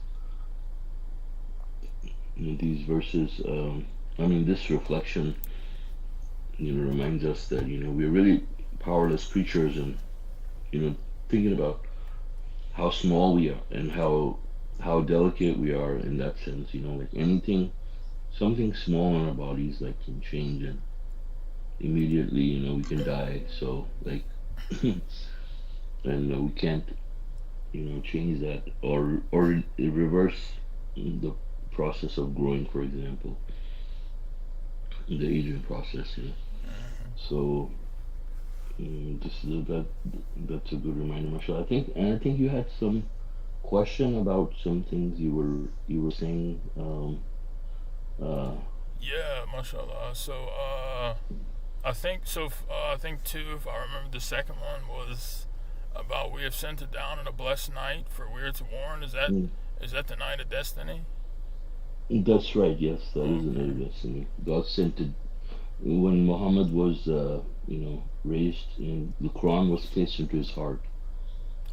These verses, this reflection, reminds us that we're really powerless creatures, and thinking about how small we are and how delicate we are in that sense. Like anything, something small in our bodies, like can change, and immediately, we can die. So like, and we can't, change that, or reverse the process of growing, for example, the aging process. So this is that's a good reminder, Marshall. I think you had some question about some things you were saying. Uh, Yeah, mashallah. So, I think so. I think too, if I remember, the second one was about we have sent it down in a blessed night for we are to warn. mm, Is that the night of destiny? that's right. Yes, that is Okay. another destiny. God sent it when Muhammad was, raised, and the Quran was placed into his heart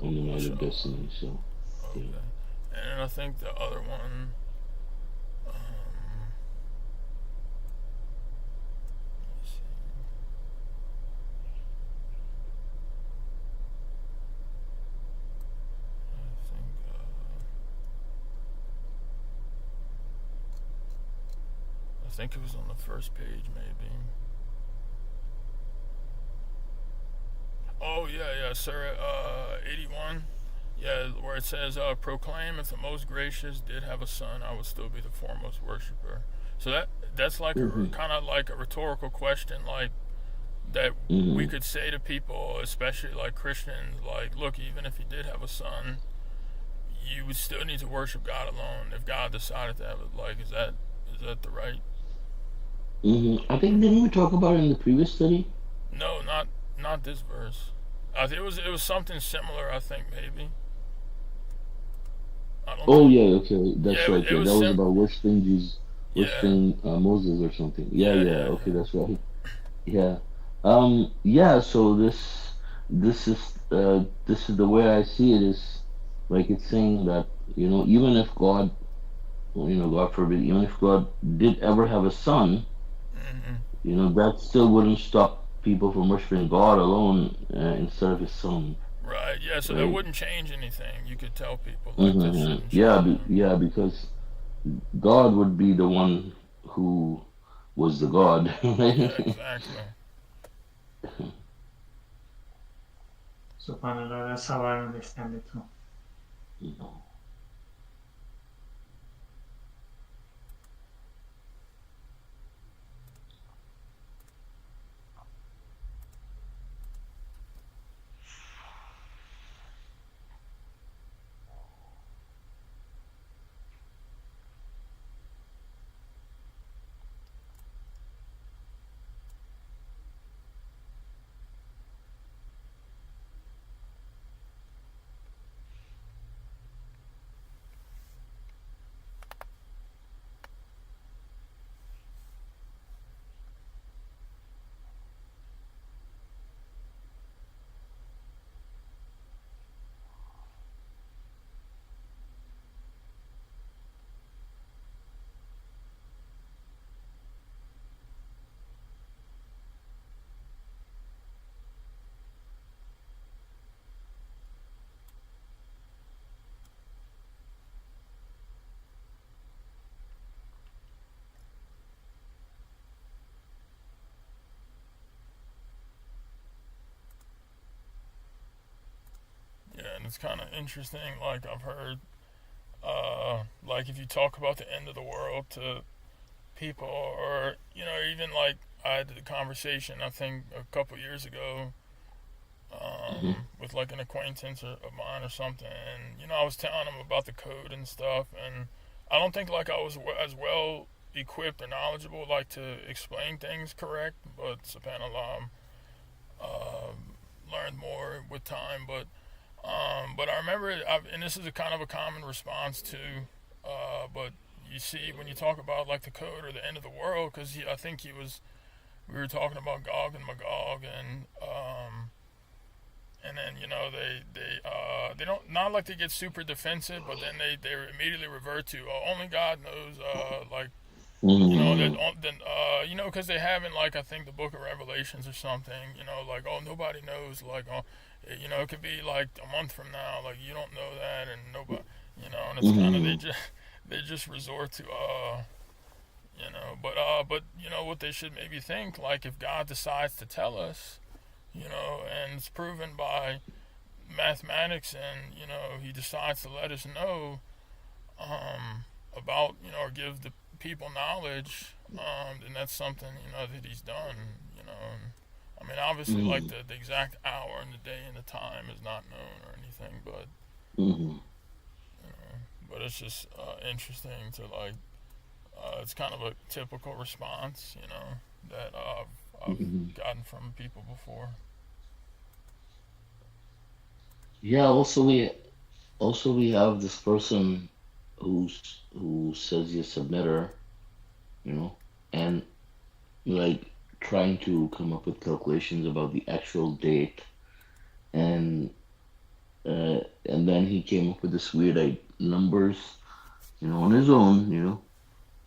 on the night of Mashallah. destiny. So, yeah. Okay. And I think the other one. Let me see. I think. I think it was on the first page, maybe. Oh yeah, yeah, sir. 81. Yeah, where it says, "Proclaim if the most gracious did have a son, I would still be the foremost worshiper." So that's like a Hmm. kind of like a rhetorical question, like that we Hmm. could say to people, especially like Christians, like, look, even if you did have a son, you would still need to worship God alone. If God decided to have it, like, is that the right? I think didn't we talk about it in the previous study? No, not this verse. It was something similar. I think maybe. I don't Oh think. yeah, okay, Yeah, that's right. it Yeah, was that was sim. about worshiping Jesus, Yeah, worshiping Moses or something. Yeah, yeah, yeah. yeah, Okay, yeah. that's right. Yeah. Yeah. So this is the way I see it, is like it's saying that even if God, God forbid, even if God did ever have a son, Hmm. that still wouldn't stop people from worshiping God alone, instead of His Son, Right. Yeah. So that right? wouldn't change anything. You could tell people like that shouldn't Yeah, change anything. yeah, because God would be the one who was the God, Yeah. right? Exactly. Subhanallah, that's how I understand it too. Yeah, and it's kind of interesting. Like I've heard, like if you talk about the end of the world to people, or even like I had the conversation I think a couple years ago, Mhm. with like an acquaintance of mine or something, and I was telling him about the code and stuff, and I don't think like I was as well equipped or knowledgeable like to explain things correct, but subhanallah, learned more with time. But I remember, and this is a kind of a common response to, but you see when you talk about like the code or the end of the world, because I think we were talking about Gog and Magog, and then they don't, not like they get super defensive, but then they immediately revert to, only God knows, like, that Mm-hmm. then because they haven't, like, I think the Book of Revelations or something, like, oh, nobody knows, like, oh, it could be like a month from now, like, you don't know that, and nobody, and it's kind of, Mm-hmm. they just resort to but what they should maybe think, like, if God decides to tell us, and it's proven by mathematics, and he decides to let us know, about, or give the people knowledge, then that's something, that he's done. I mean, obviously, like, Mm-hmm. the exact hour and the day and the time is not known or anything, Mm-hmm. it's just interesting to, like, it's kind of a typical response, that Mm-hmm. I've gotten from people before. Yeah. Also we have this person who says he's a submitter, you know, and like trying to come up with calculations about the actual date, and and then he came up with this weird like numbers, on his own,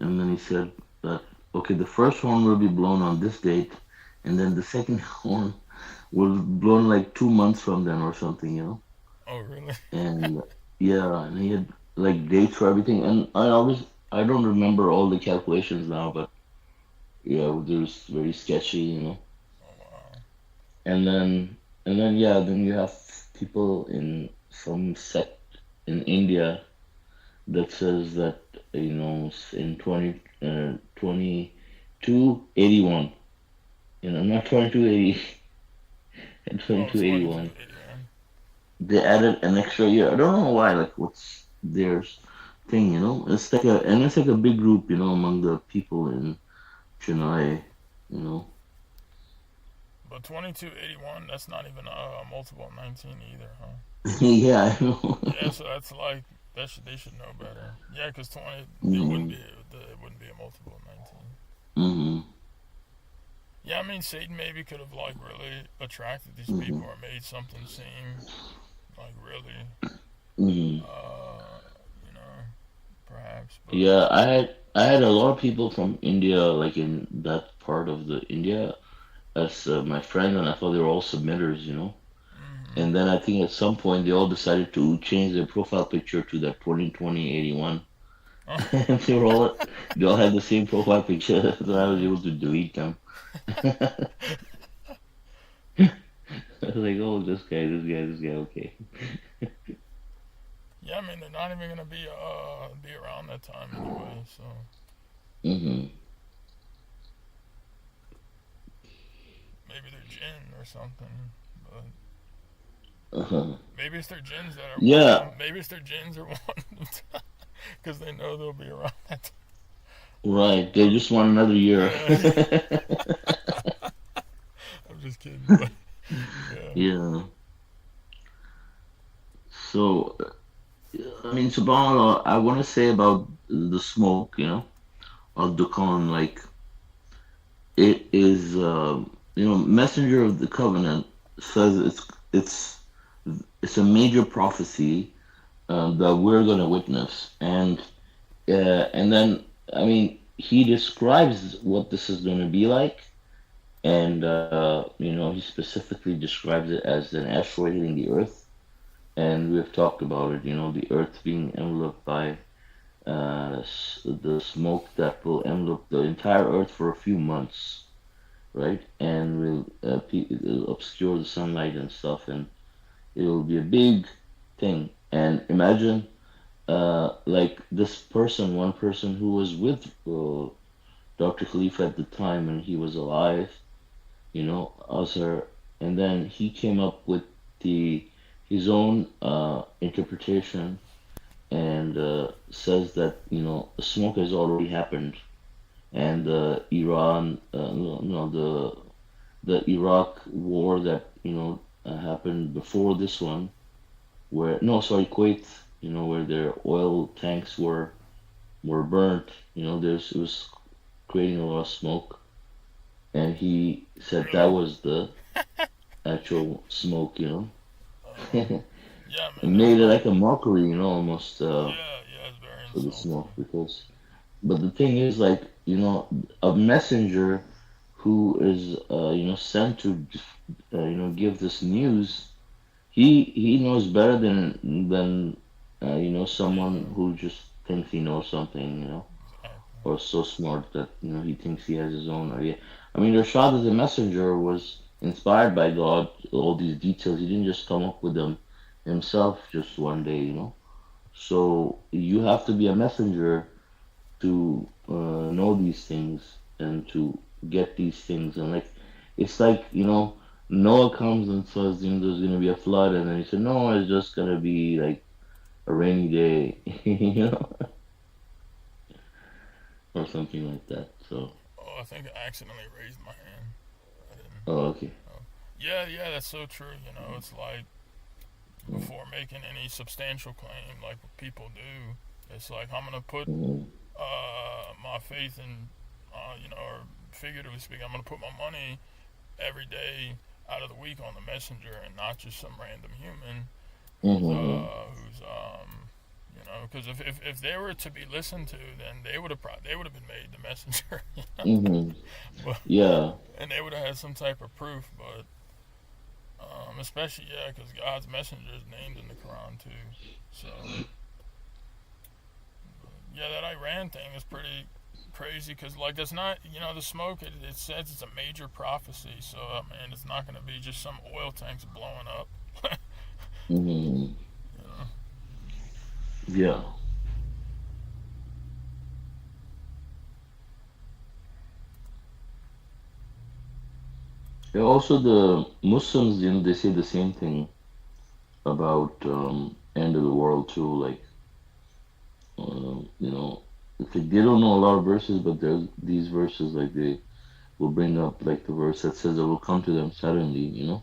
and then he said that okay, the first horn will be blown on this date, and then the second horn will be blown like 2 months from then or something, Oh, really? and yeah, and he had like dates for everything, and I don't remember all the calculations now, but yeah, it was very sketchy. Oh, wow. And then yeah, then you have people in some sect in India that says that in 2281, not 2280, and Oh, 2281, 2281. they added an extra year. I don't know why. Like, what's their thing? It's like a big group, among the people in Chennai. You know. But 2281, that's not even a multiple of 19 either, huh? Yeah, I know. Yeah, so that's like, they should know better. Yeah, because 20, Mm-hmm. it wouldn't be a multiple of 19. Mm-hmm. Yeah, I mean, Satan maybe could have, like, really attracted these Mm-hmm. people or made something seem like really, Mm-hmm. uh, you know, perhaps. But Yeah, I had a lot of people from India, like in that part of the India, as my friend, and I thought they were all submitters, mm-hmm. And then I think at some point they all decided to change their profile picture to that 202081. Oh, And they all had the same profile picture, so I was able to delete them. I was like, oh, this guy, okay. yeah, I mean, they're not even gonna be around that time anyway. So Hmm. maybe they're jinn or something. But Uh-huh. maybe it's their jinns that are wanting Yeah, them. Maybe it's their jinns are wanting them because they know they'll be around that time. right. They just want another year. Yeah, I'm just kidding, but yeah. Yeah. So, I mean, subhanAllah, I want to say about the smoke, of Dukan, like, it is, Messenger of the Covenant says it's it's a major prophecy that we're going to witness, and then I mean he describes what this is going to be like, and he specifically describes it as an asteroid hitting the Earth, and we've talked about it. The Earth being enveloped by the smoke that will envelop the entire Earth for a few months, right? And it'll obscure the sunlight and stuff, and it will be a big thing. And imagine, like this person, one person who was with Dr. Khalifa at the time when he was alive, Azhar, and then he came up with the his own interpretation, and says that the smoke has already happened, and the Iran, no, the Iraq war that happened before this one, where no, sorry, Kuwait, where their oil tanks were, were burnt. It was creating a lot of smoke, and he said that Really? was the actual smoke. Uh, It yeah, man. There's made it like, like a mockery, almost yeah, it's very for the smoke insulting. because. But the thing is, like, a messenger who is, sent to, give this news. He knows better than someone Yeah, who just thinks he knows something, exactly. or so smart that he thinks he has his own idea. I mean, Rashad as a messenger was inspired by God. All these details, he didn't just come up with them himself just one day. So you have to be a messenger to know these things and to get these things, and like it's like Noah comes and says there's gonna be a flood, and then he said no, it's just gonna be like a rainy day, or something like that. So Oh, I think I accidentally raised my hand. I didn't. okay. Oh. Yeah, that's so true. It's like before making any substantial claim, like what people do, it's like I'm gonna put Mm-hmm. my faith in, or figuratively speaking, I'm gonna put my money every day out of the week on the messenger and not just some random human Mm-hmm. because if they were to be listened to, then they would have been made the messenger, Mm-hmm. but Yeah. and they would have had some type of proof, but especially because God's messenger is named in the Quran too. So yeah, that Iran thing is pretty crazy because like that's not the smoke. It says it's a major prophecy, so man, it's not going to be just some oil tanks blowing up. Mm-hmm. you know? Yeah. Yeah, also the Muslims, they say the same thing about end of the world too, like it's like they don't know a lot of verses, but there's these verses like they will bring up like the verse that says it will come to them suddenly.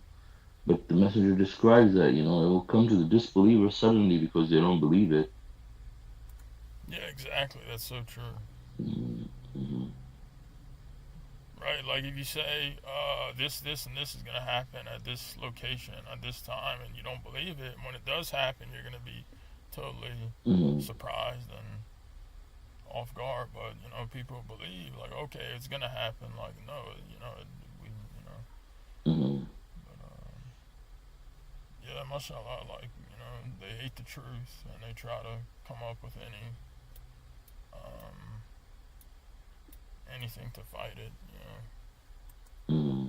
But the messenger describes that, it will come to the disbeliever suddenly because they don't believe it. Yeah, exactly. That's so true. Mm-hmm. Right, like if you say this, and this is gonna happen at this location at this time, and you don't believe it, and when it does happen, you're gonna be totally Hmm. surprised and off guard. But people believe like, okay, it's gonna happen. Like, no, we, Hmm. but yeah, mashallah, like they hate the truth and they try to come up with um, anything to fight it. Hmm.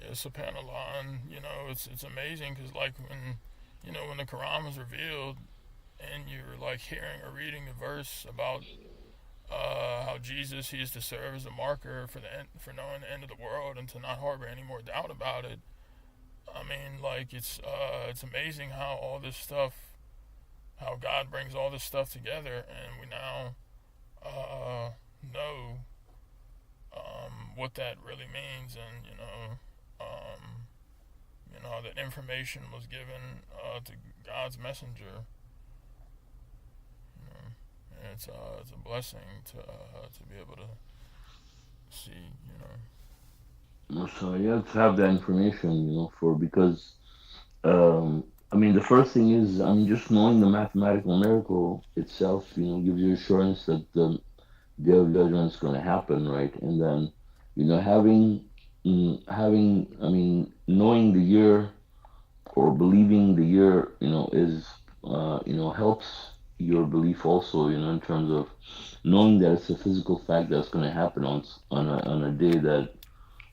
Yeah, subhanallah, and it's amazing because like when the Quran was revealed and you're like hearing or reading the verse about how Jesus he is to serve as a marker for knowing the end of the world and to not harbor any more doubt about it. I mean, like it's amazing how all this stuff, how God brings all this stuff together, and we now know what that really means, and that information was given to God's messenger. And it's a blessing to be able to see. So you have to have that information, for because I mean the first thing is, I mean, just knowing the mathematical miracle itself, gives you assurance that the day of judgment is going to happen, right? And then, I mean, knowing the year or believing the year, is helps your belief also, in terms of knowing that it's a physical fact that's going to happen on a day that,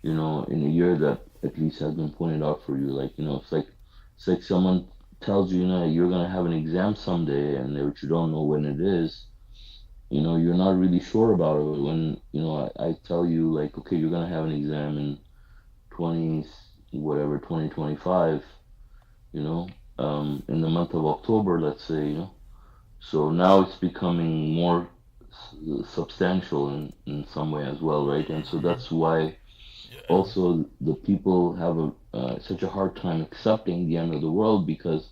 in a year that at least has been pointed out for you. Like, it's like someone tells you, you're going to have an exam someday, and but you don't know when it is. You're not really sure about it when, I tell you, like, okay, you're going to have an exam in 20, whatever, 2025, in the month of October, let's say. So now it's becoming more substantial in some way as well, right? And so Mm-hmm. that's why Yeah. also the people have such a hard time accepting the end of the world, because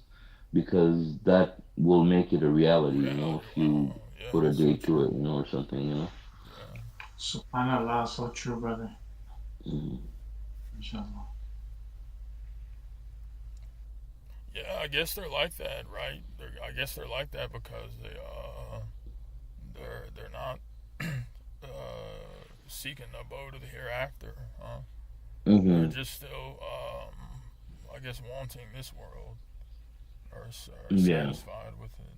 that will make it a reality, Reality. if you Wow. Yeah, put a that's so date to true. it, or something. Yeah. Subhanallah, so true, brother. Mm-hmm. Inshallah. Yeah, I guess they're like that, right? I guess they're like that because they're not seeking the abode of the hereafter, huh? They're Mm-hmm. just still, I guess, wanting this world, or Yeah. satisfied with it.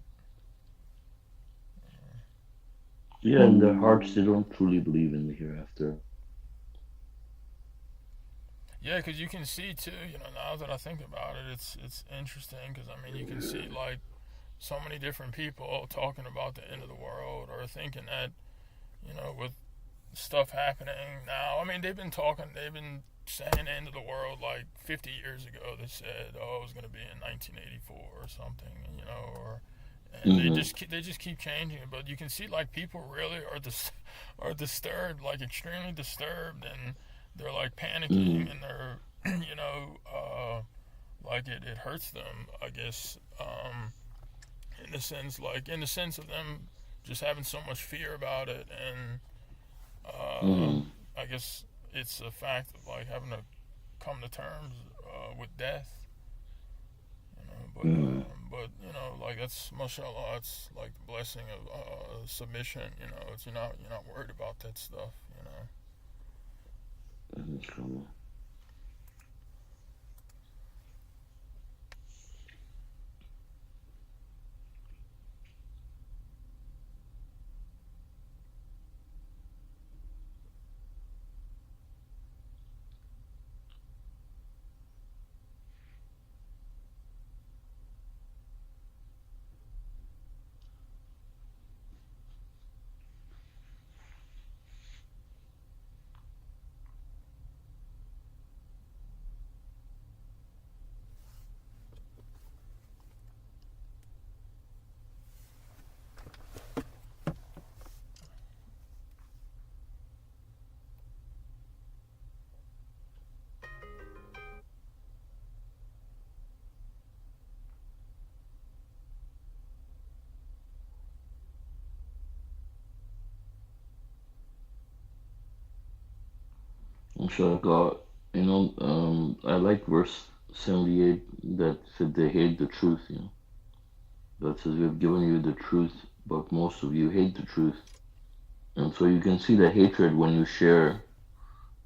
Yeah, in their hearts they don't truly believe in the hereafter. Yeah, because you can see too. Now that I think about it, it's interesting because I mean you can see like so many different people talking about the end of the world or thinking that with stuff happening now. I mean they've been saying the end of the world like 50 years ago. They said, oh, it was going to be in 1984 or something, or and Mm-hmm. they just keep changing it. But you can see like people really are disturbed, like extremely disturbed, and they're like panicking, Mm-hmm. and they're like it hurts them, I guess, in the sense of them just having so much fear about it, and uh, Mm-hmm. I guess it's a fact of like having to come to terms with death. Mm-hmm. But like that's mashallah, it's like the blessing of submission. It's you're not worried about that stuff. Inshallah. Inshallah. I like verse 78 that said they hate the truth, that says we have given you the truth, but most of you hate the truth. And so you can see the hatred when you share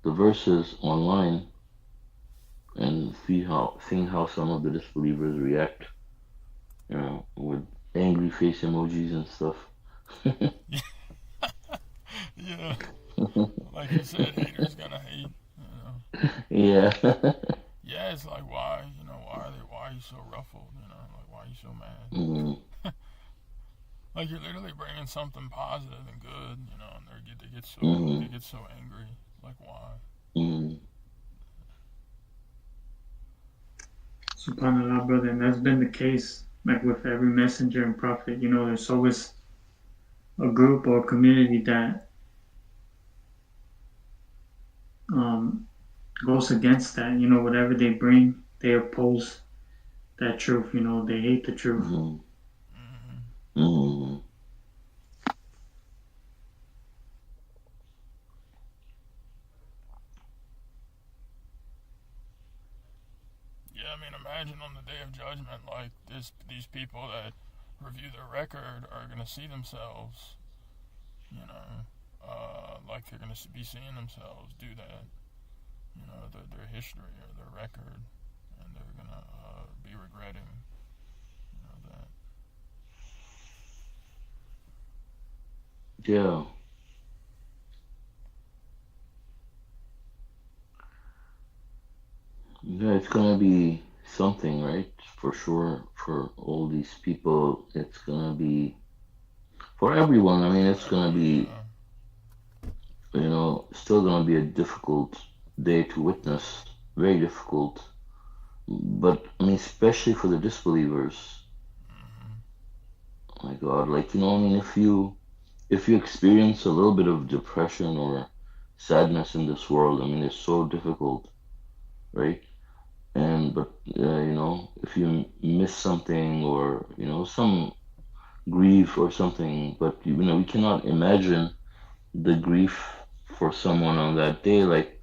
the verses online and seeing how some of the disbelievers react, with angry face emojis and stuff. Yeah, like you said, haters gonna hate. Yeah. Yeah, it's like why are you so ruffled? Like why are you so mad? Mm, Like you're literally bringing something positive and good, and they mm, get so angry. Like why? mm, Subhanallah, brother. And that's been the case, like with every messenger and prophet. There's always a group or community that um, goes against that. Whatever they bring, they oppose that truth. They hate the truth. mm, Mm-hmm. mm, Yeah, I mean, imagine on the day of judgment, like these people that review their record are gonna see themselves, like they're gonna be seeing themselves do that, their history or their record, and they're gonna be regretting, that. Yeah, yeah, it's gonna be something, right? For sure, for all these people, it's gonna be for everyone. I mean, it's gonna Everyone, be, yeah. still gonna be a difficult day to witness. Very difficult. But I mean, especially for the disbelievers. Hmm. My God, like I mean, if you experience a little bit of depression or sadness in this world, I mean, it's so difficult, right? And but if you miss something or some grief or something, but we cannot imagine the grief for someone on that day, like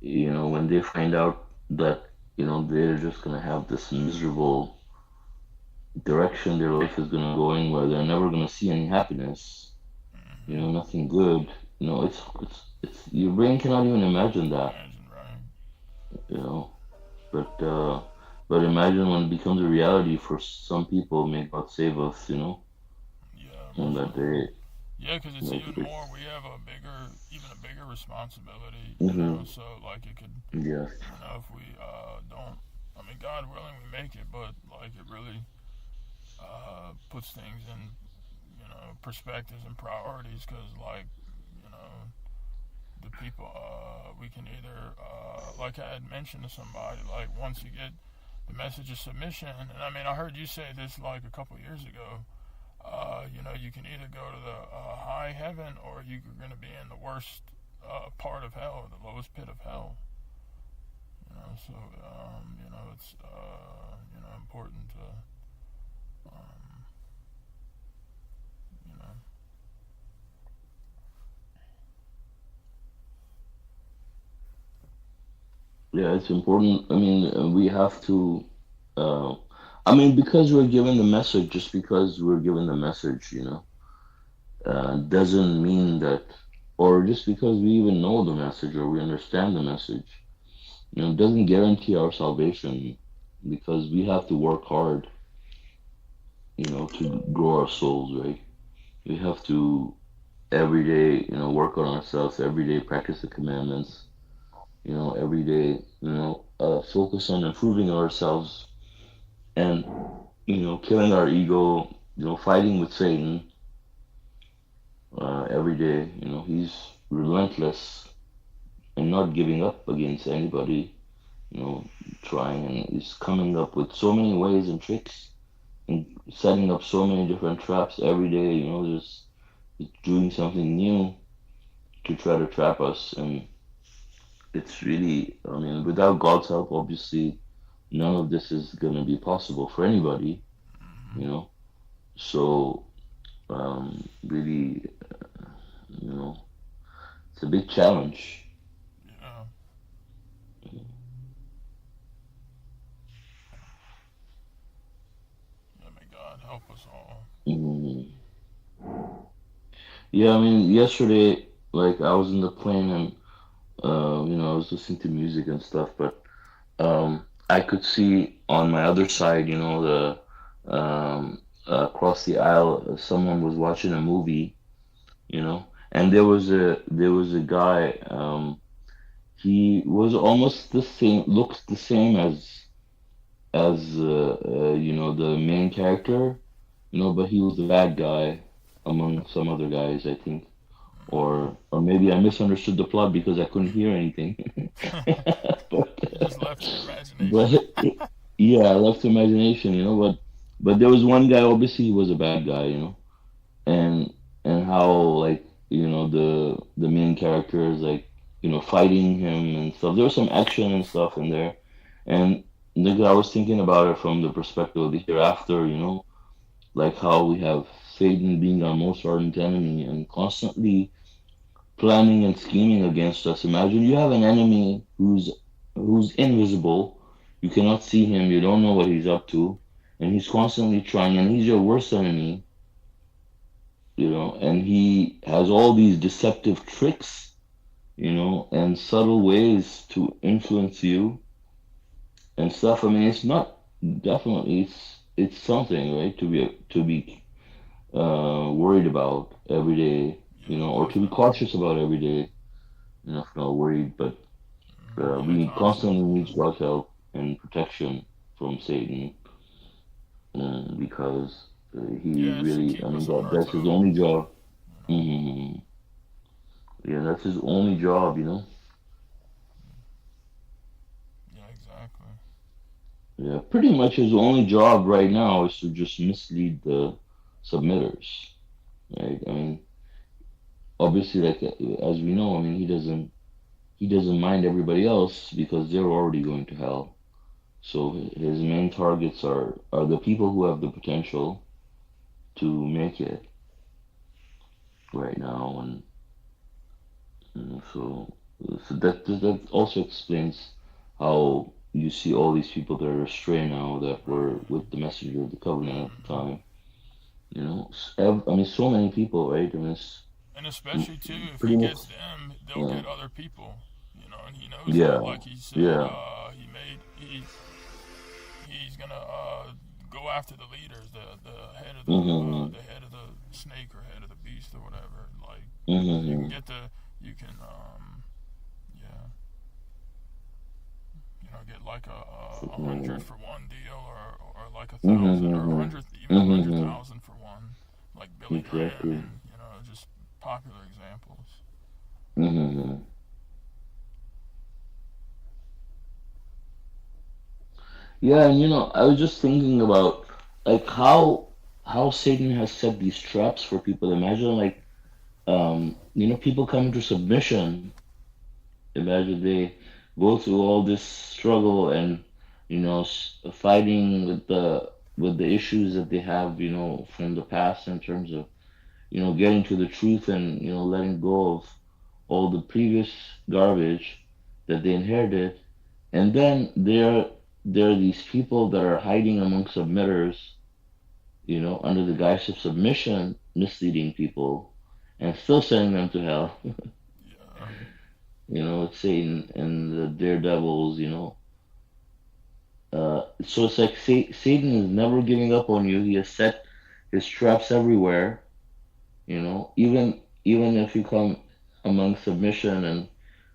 when they find out that they're just gonna have this miserable direction their life is gonna go in where they're never gonna see any happiness, Hmm. nothing good. It's your brain cannot even imagine that, Imagine, right? you know. But imagine when it becomes a reality for some people. May God save us, Yeah, on most that definitely. day. Yeah, because it's Like even it's more. We have a bigger, even a bigger responsibility. hmm So like it could, yes, if we don't. I mean, God willing, we make it, but like it really puts things in perspectives and priorities. Because like you know the people, we can either like I had mentioned to somebody, like once you get the message of submission, and I mean I heard you say this like a couple years ago. You can either go to the high heaven or you're going to be in the worst part of hell, the lowest pit of hell. It's important to um, you know, yeah, it's important. I mean, we have to. Uh, I mean, because we're given the message, just because we're given the message, doesn't mean that, or just because we even know the message or we understand the message, doesn't guarantee our salvation, because we have to work hard, to grow our souls, right? We have to every day, work on ourselves, every day practice the commandments, every day, focus on improving ourselves and, killing our ego, fighting with Satan every day. He's relentless and not giving up against anybody, you know, trying, and he's coming up with so many ways and tricks and setting up so many different traps every day, just doing something new to try to trap us. And it's really, I mean, without God's help, obviously, none of this is going to be possible for anybody, you mm-hmm. know. So, really, you know, it's a big challenge. Yeah, yeah. May God help us all. Mhm. Yeah, I mean, yesterday, like, I was in the plane and, I was listening to music and stuff, but I could see on my other side, across the aisle, someone was watching a movie, and there was a guy. He was almost the same, looks the same as the main character, but he was the bad guy among some other guys, I think, or maybe I misunderstood the plot because I couldn't hear anything. You just left to your But imagination. yeah, I left imagination, but there was one guy. Obviously, he was a bad guy, and how, like, the main character is, like, fighting him and stuff. There was some action and stuff in there, and I was thinking about it from the perspective of the hereafter, like how we have Satan being our most ardent enemy and constantly planning and scheming against us. Imagine you have an enemy who's invisible. You cannot see him. You don't know what he's up to, and he's constantly trying. And he's your worst enemy, And he has all these deceptive tricks, and subtle ways to influence you and stuff. I mean, it's not definitely it's something, right? To be worried about every day, Yeah, or to be definitely. cautious about every day, if not worried, but Yeah, we constantly constantly. need God's help and protection from Satan, because he Yeah, it should really, I keep mean, us on our that's his only toes. job. You know. hmm Yeah, that's his only job. Yeah, exactly. Yeah, pretty much his only job right now is to just mislead the submitters, right? I mean, obviously, like as we know, I mean, he doesn't mind everybody else because they're already going to hell. So his main targets are the people who have the potential to make it right now, and so that also explains how you see all these people that are astray now that were Right. with the messenger of the covenant at the hmm time. I mean, so many people, right? I mean, it's And especially too, if he pretty much, gets them, they'll yeah, get other people. You know, and he knows that. yeah, Like he said, yeah. he's gonna go after the leaders, the head of Mm-hmm, the head of the snake or head of the beast or whatever. Like you can mm-hmm, get the you can yeah, get like a hundred for one deal, or like a thousand, or a mm-hmm, hundred, even a hundred mm-hmm. thousand for one, like Billy Graham, Exactly. and just popular examples. Mm-hmm. Yeah, and I was just thinking about like how Satan has set these traps for people. Imagine like people come into submission. Imagine they go through all this struggle and fighting with the issues that they have from the past in terms of getting to the truth and letting go of all the previous garbage that they inherited. And then there are these people that are hiding among submitters, under the guise of submission, misleading people and still sending them to hell. Yeah. It's Satan and the daredevils. So it's like Satan is never giving up on you. He has set his traps everywhere. Even if you come among submission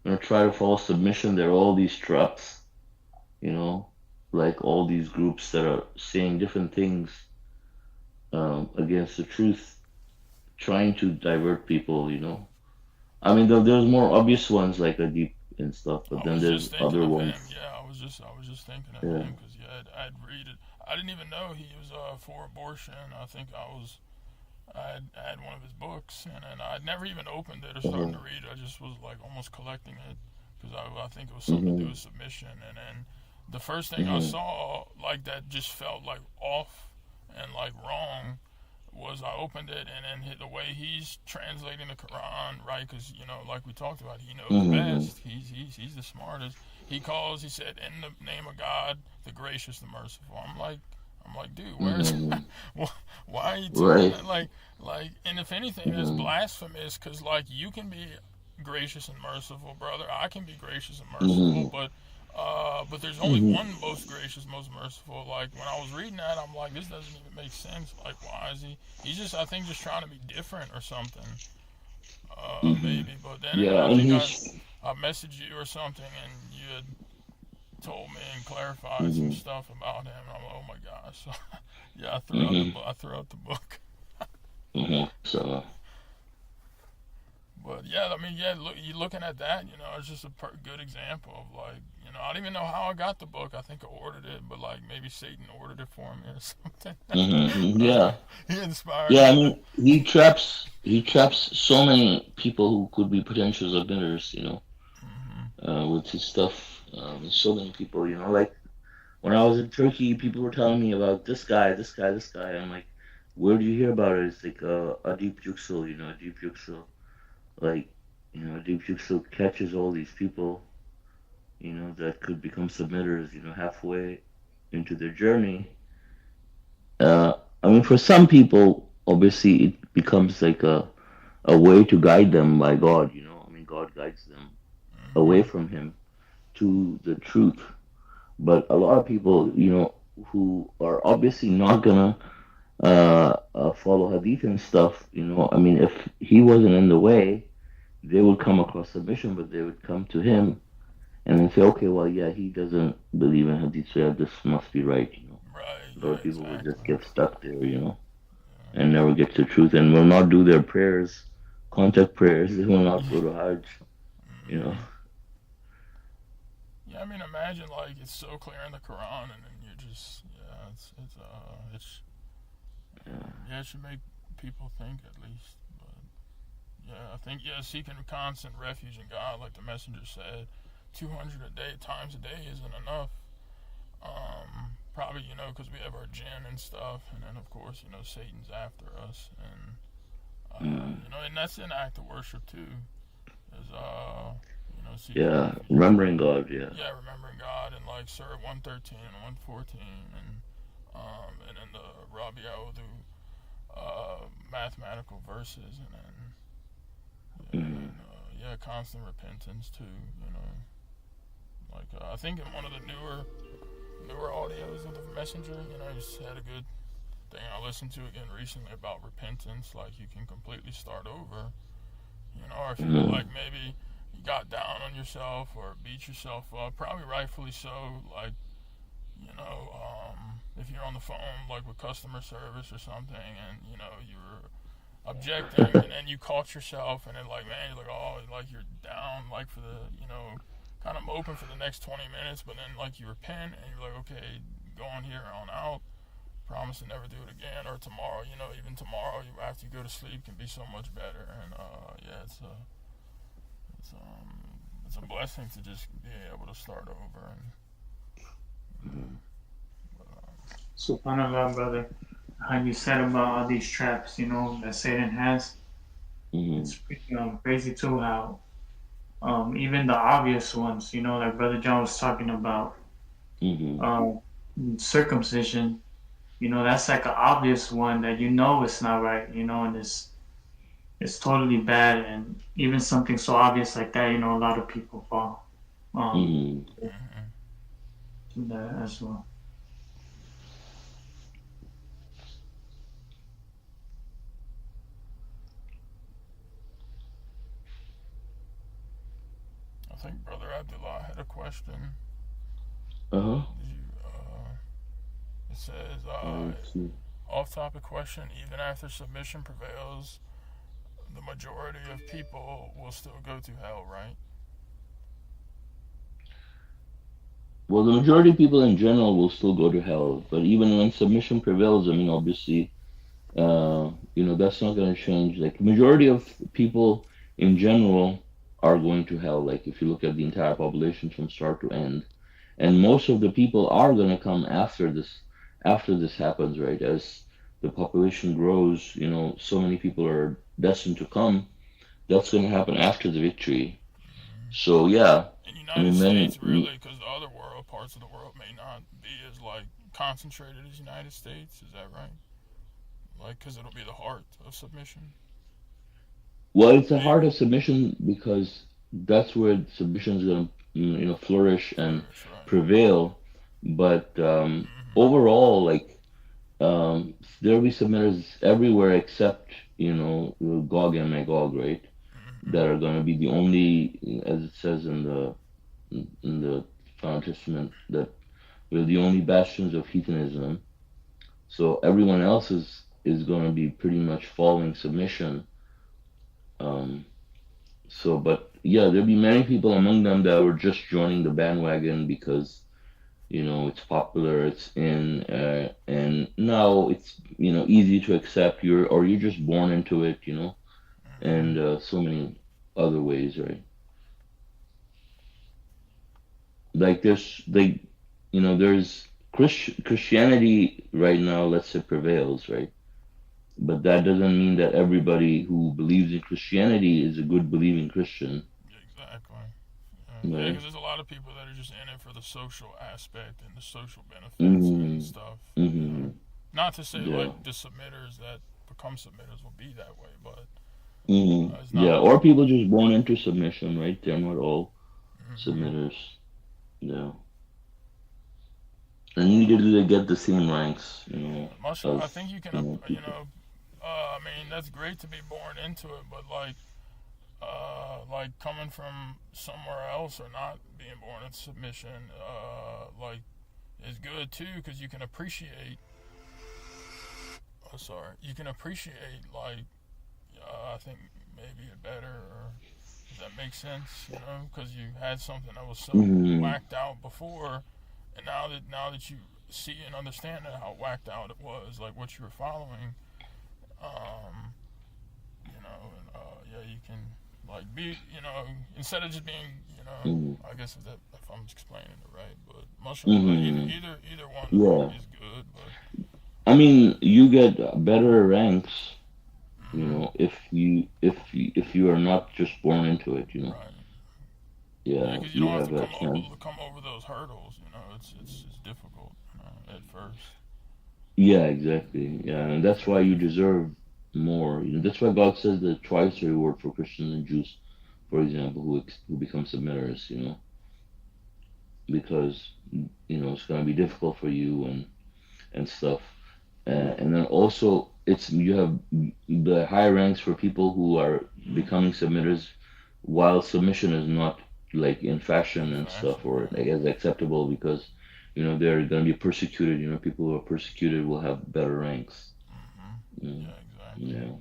and try to follow submission, there are all these traps. You know, like all these groups that are saying different things against the truth, trying to divert people. I mean, there's more obvious ones like a deep and stuff, but I then was there's just thinking other of ones. him. Yeah, I was just thinking of Yeah. him because yeah, I'd read it. I didn't even know he was for abortion. I think I had one of his books, and I'd never even opened it or started to Uh-huh. read it. I just was like almost collecting it because I think it was something to do Mhm. with submission. And then the first thing I Mhm. saw like that just felt like off and like wrong was I opened it, and then the way he's translating the Quran, right? Because like we talked about, he knows Mhm. best. He's the smartest. He said, in the name of God, the gracious, the merciful. I'm like, dude, where's Mhm. why are you doing Right. that? And if anything, that's Mhm. blasphemous, because like you can be gracious and merciful, brother. I can be gracious and merciful, Mhm. but there's only Mhm. one most gracious, most merciful. Like when I was reading that, I'm like, this doesn't even make sense. Like, why is he? He's just, I think, just trying to be different or something. Mhm. Maybe. But then Yeah, I and think he's. I messaged you or something, and you had told me and clarified some Mhm. stuff about him. And I'm like, oh my gosh. So, yeah, Mhm. I threw out the book. Mhm. So. But yeah, I mean, yeah, you looking at that, it's just a good example of like, I don't even know how I got the book. I think I ordered it, but like maybe Satan ordered it for me or something. Mhm. Or Yeah. he inspired Yeah. I me to. mean, he traps so many people who could be potential offenders. hmm With his stuff. So many people. Like when I was in Turkey, people were telling me about this guy, this guy, this guy. I'm like, where do you hear about it? It's like Adip Yüksel, Adip Yüksel. Like, Adip Yüksel catches all these people, that could become submitters, halfway into their journey. Uh, I mean, for some people, obviously, it becomes like a way to guide them by God, I mean, God guides them away hmm from Him to the truth. But a lot of people, who are obviously not gonna follow hadith and stuff, I mean, if he wasn't in the way, they would come across submission, but they would come to him and then say, okay, well, yeah, he doesn't believe in hadith, so yeah, this must be right. Right. A lot Yeah. of people would just Exactly. get stuck there, Yeah. and never get to truth and will not do their prayers, contact prayers. They will not go to Hajj. Hmm. Yeah. I mean, imagine like it's so clear in the Quran, and then you just yeah, it's Yeah. yeah, it should make people think at least. But yeah, I think yeah, seeking constant refuge in God, like the messenger said, 200 a day times a day isn't enough. Probably because we have our jinn and stuff, and then of course Satan's after us, and Mm. and that's an act of worship too. Is seeking Yeah, refuge in remembering God. God, yeah. Yeah, remembering God in like Surah 113 and 114, and then the Rabi Audu mathematical verses, and then Mm. yeah, constant repentance too. Like I think in one of the newer audios of the messenger, he's had a good thing I listened to again recently about repentance. Like you can completely start over. Or if you feel Mm. like maybe you got down on yourself or beat yourself up, probably rightfully so. Like if you're on the phone like with customer service or something, and you're objecting, and then you caught yourself, and then like man, you're like like you're down like for the kind of moping for the next 20 minutes, but then like you repent and you're like okay, going here on out. Promise to never do it again, or tomorrow. Even tomorrow, after you go to sleep, can be so much better. And yeah, it's it's a blessing to just be able to start over. And Mm. but, Subhanallah, brother. How you said about all these traps, that Satan has. Mm. It's pretty crazy too how even the obvious ones, like Brother John was talking about, Mm. um, circumcision. That's like an obvious one that it's not right, and it's totally bad, and even something so obvious like that, a lot of people fall Mm. mm-hmm. to that as well. I think Brother Abdullah had a question. Uh-huh. Did you? It says Let's see. off-topic question. Even after submission prevails, the majority of people will still go to hell, right? Well, the majority of people in general will still go to hell, but even when submission prevails, I mean, obviously, that's not going to change. Like, majority of people in general are going to hell. Like, if you look at the entire population from start to end, and most of the people are going to come after this happens, right? As the population grows, so many people are destined to come. That's going to happen after the victory. Mm-hmm. So yeah, In the I United mean, States, many. really, because the other parts of the world may not be as like concentrated as United States. Is that right? Like, because it'll be the heart of submission. Well, it's a heart Maybe of submission because that's where submission is going to, flourish and flourish, right? prevail. But Mm-hmm. overall, like, there'll be submitters everywhere except, Gog and Magog, right? Mm-hmm. That are going to be the only, as it says in the Final Testament, that we're the only bastions of heathenism. So everyone else is going to be pretty much following submission. Um, but yeah, there'll be many people among them that were just joining the bandwagon because it's popular, it's in, and now it's easy to accept. You're just born into it, Mm-hmm. and so many other ways, right? Like there's Christianity right now. Let's say prevails, right? But that doesn't mean that everybody who believes in Christianity is a good believing Christian, Yeah, exactly. Yeah, right? because there's a lot of people that are just in it for the social aspect and the social benefits and Mm-hmm. stuff. Mm-hmm. Not to say Yeah. like the submitters that become submitters will be that way, but Mm-hmm. it's not Yeah. like. Or people just born into submission, right? They're not all Mm-hmm. submitters. Yeah. And neither do they get the same ranks, I as think you can, people. I mean, that's great to be born into it, but like coming from somewhere else or not being born in submission, like is good too because you can appreciate. Oh, sorry, you can appreciate like I think maybe it better or does that make sense? Because you had something that was so Hmm. whacked out before, and now that you see and understand how whacked out it was, like what you were following, um, and yeah, you can like be, instead of just being, Hmm. I guess if I'm explaining it right, but mashallah, Hmm. either one Yeah. is good, but I mean, you get better ranks, mm-hmm, if you are not just born into it, right, yeah, Yeah, because you you don't have to have a chance. come over those hurdles, it's difficult, at first. Yeah, exactly. Yeah, and that's why you deserve more. That's why God says that twice the reward for Christians and Jews, for example, who become submitters. Because it's going to be difficult for you and stuff. And then also, it's you have the high ranks for people who are becoming submitters, while submission is not like in In fashion and stuff, fashion, or right? like as acceptable, because they're going to be persecuted. People who are persecuted will have better ranks. Mm-hmm. Mm, Yeah, exactly. yeah.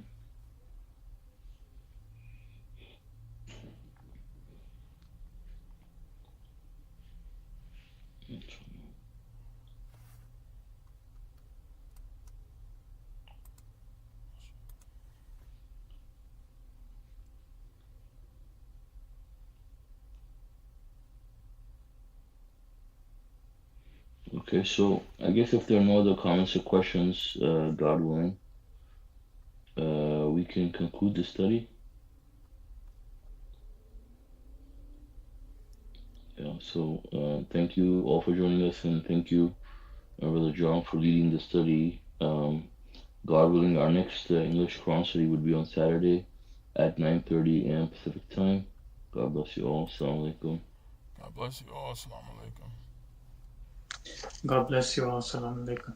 Okay, so I guess if there are no other comments or questions, God willing, we can conclude the study. Yeah. So thank you all for joining us, and thank you, Brother John, for leading the study. God willing, our next English Quran study would be on Saturday at 9:30 a.m. Pacific time. God bless you all. Assalamu alaikum. God bless you all. Assalamu alaikum. God bless you all. Salam alaikum.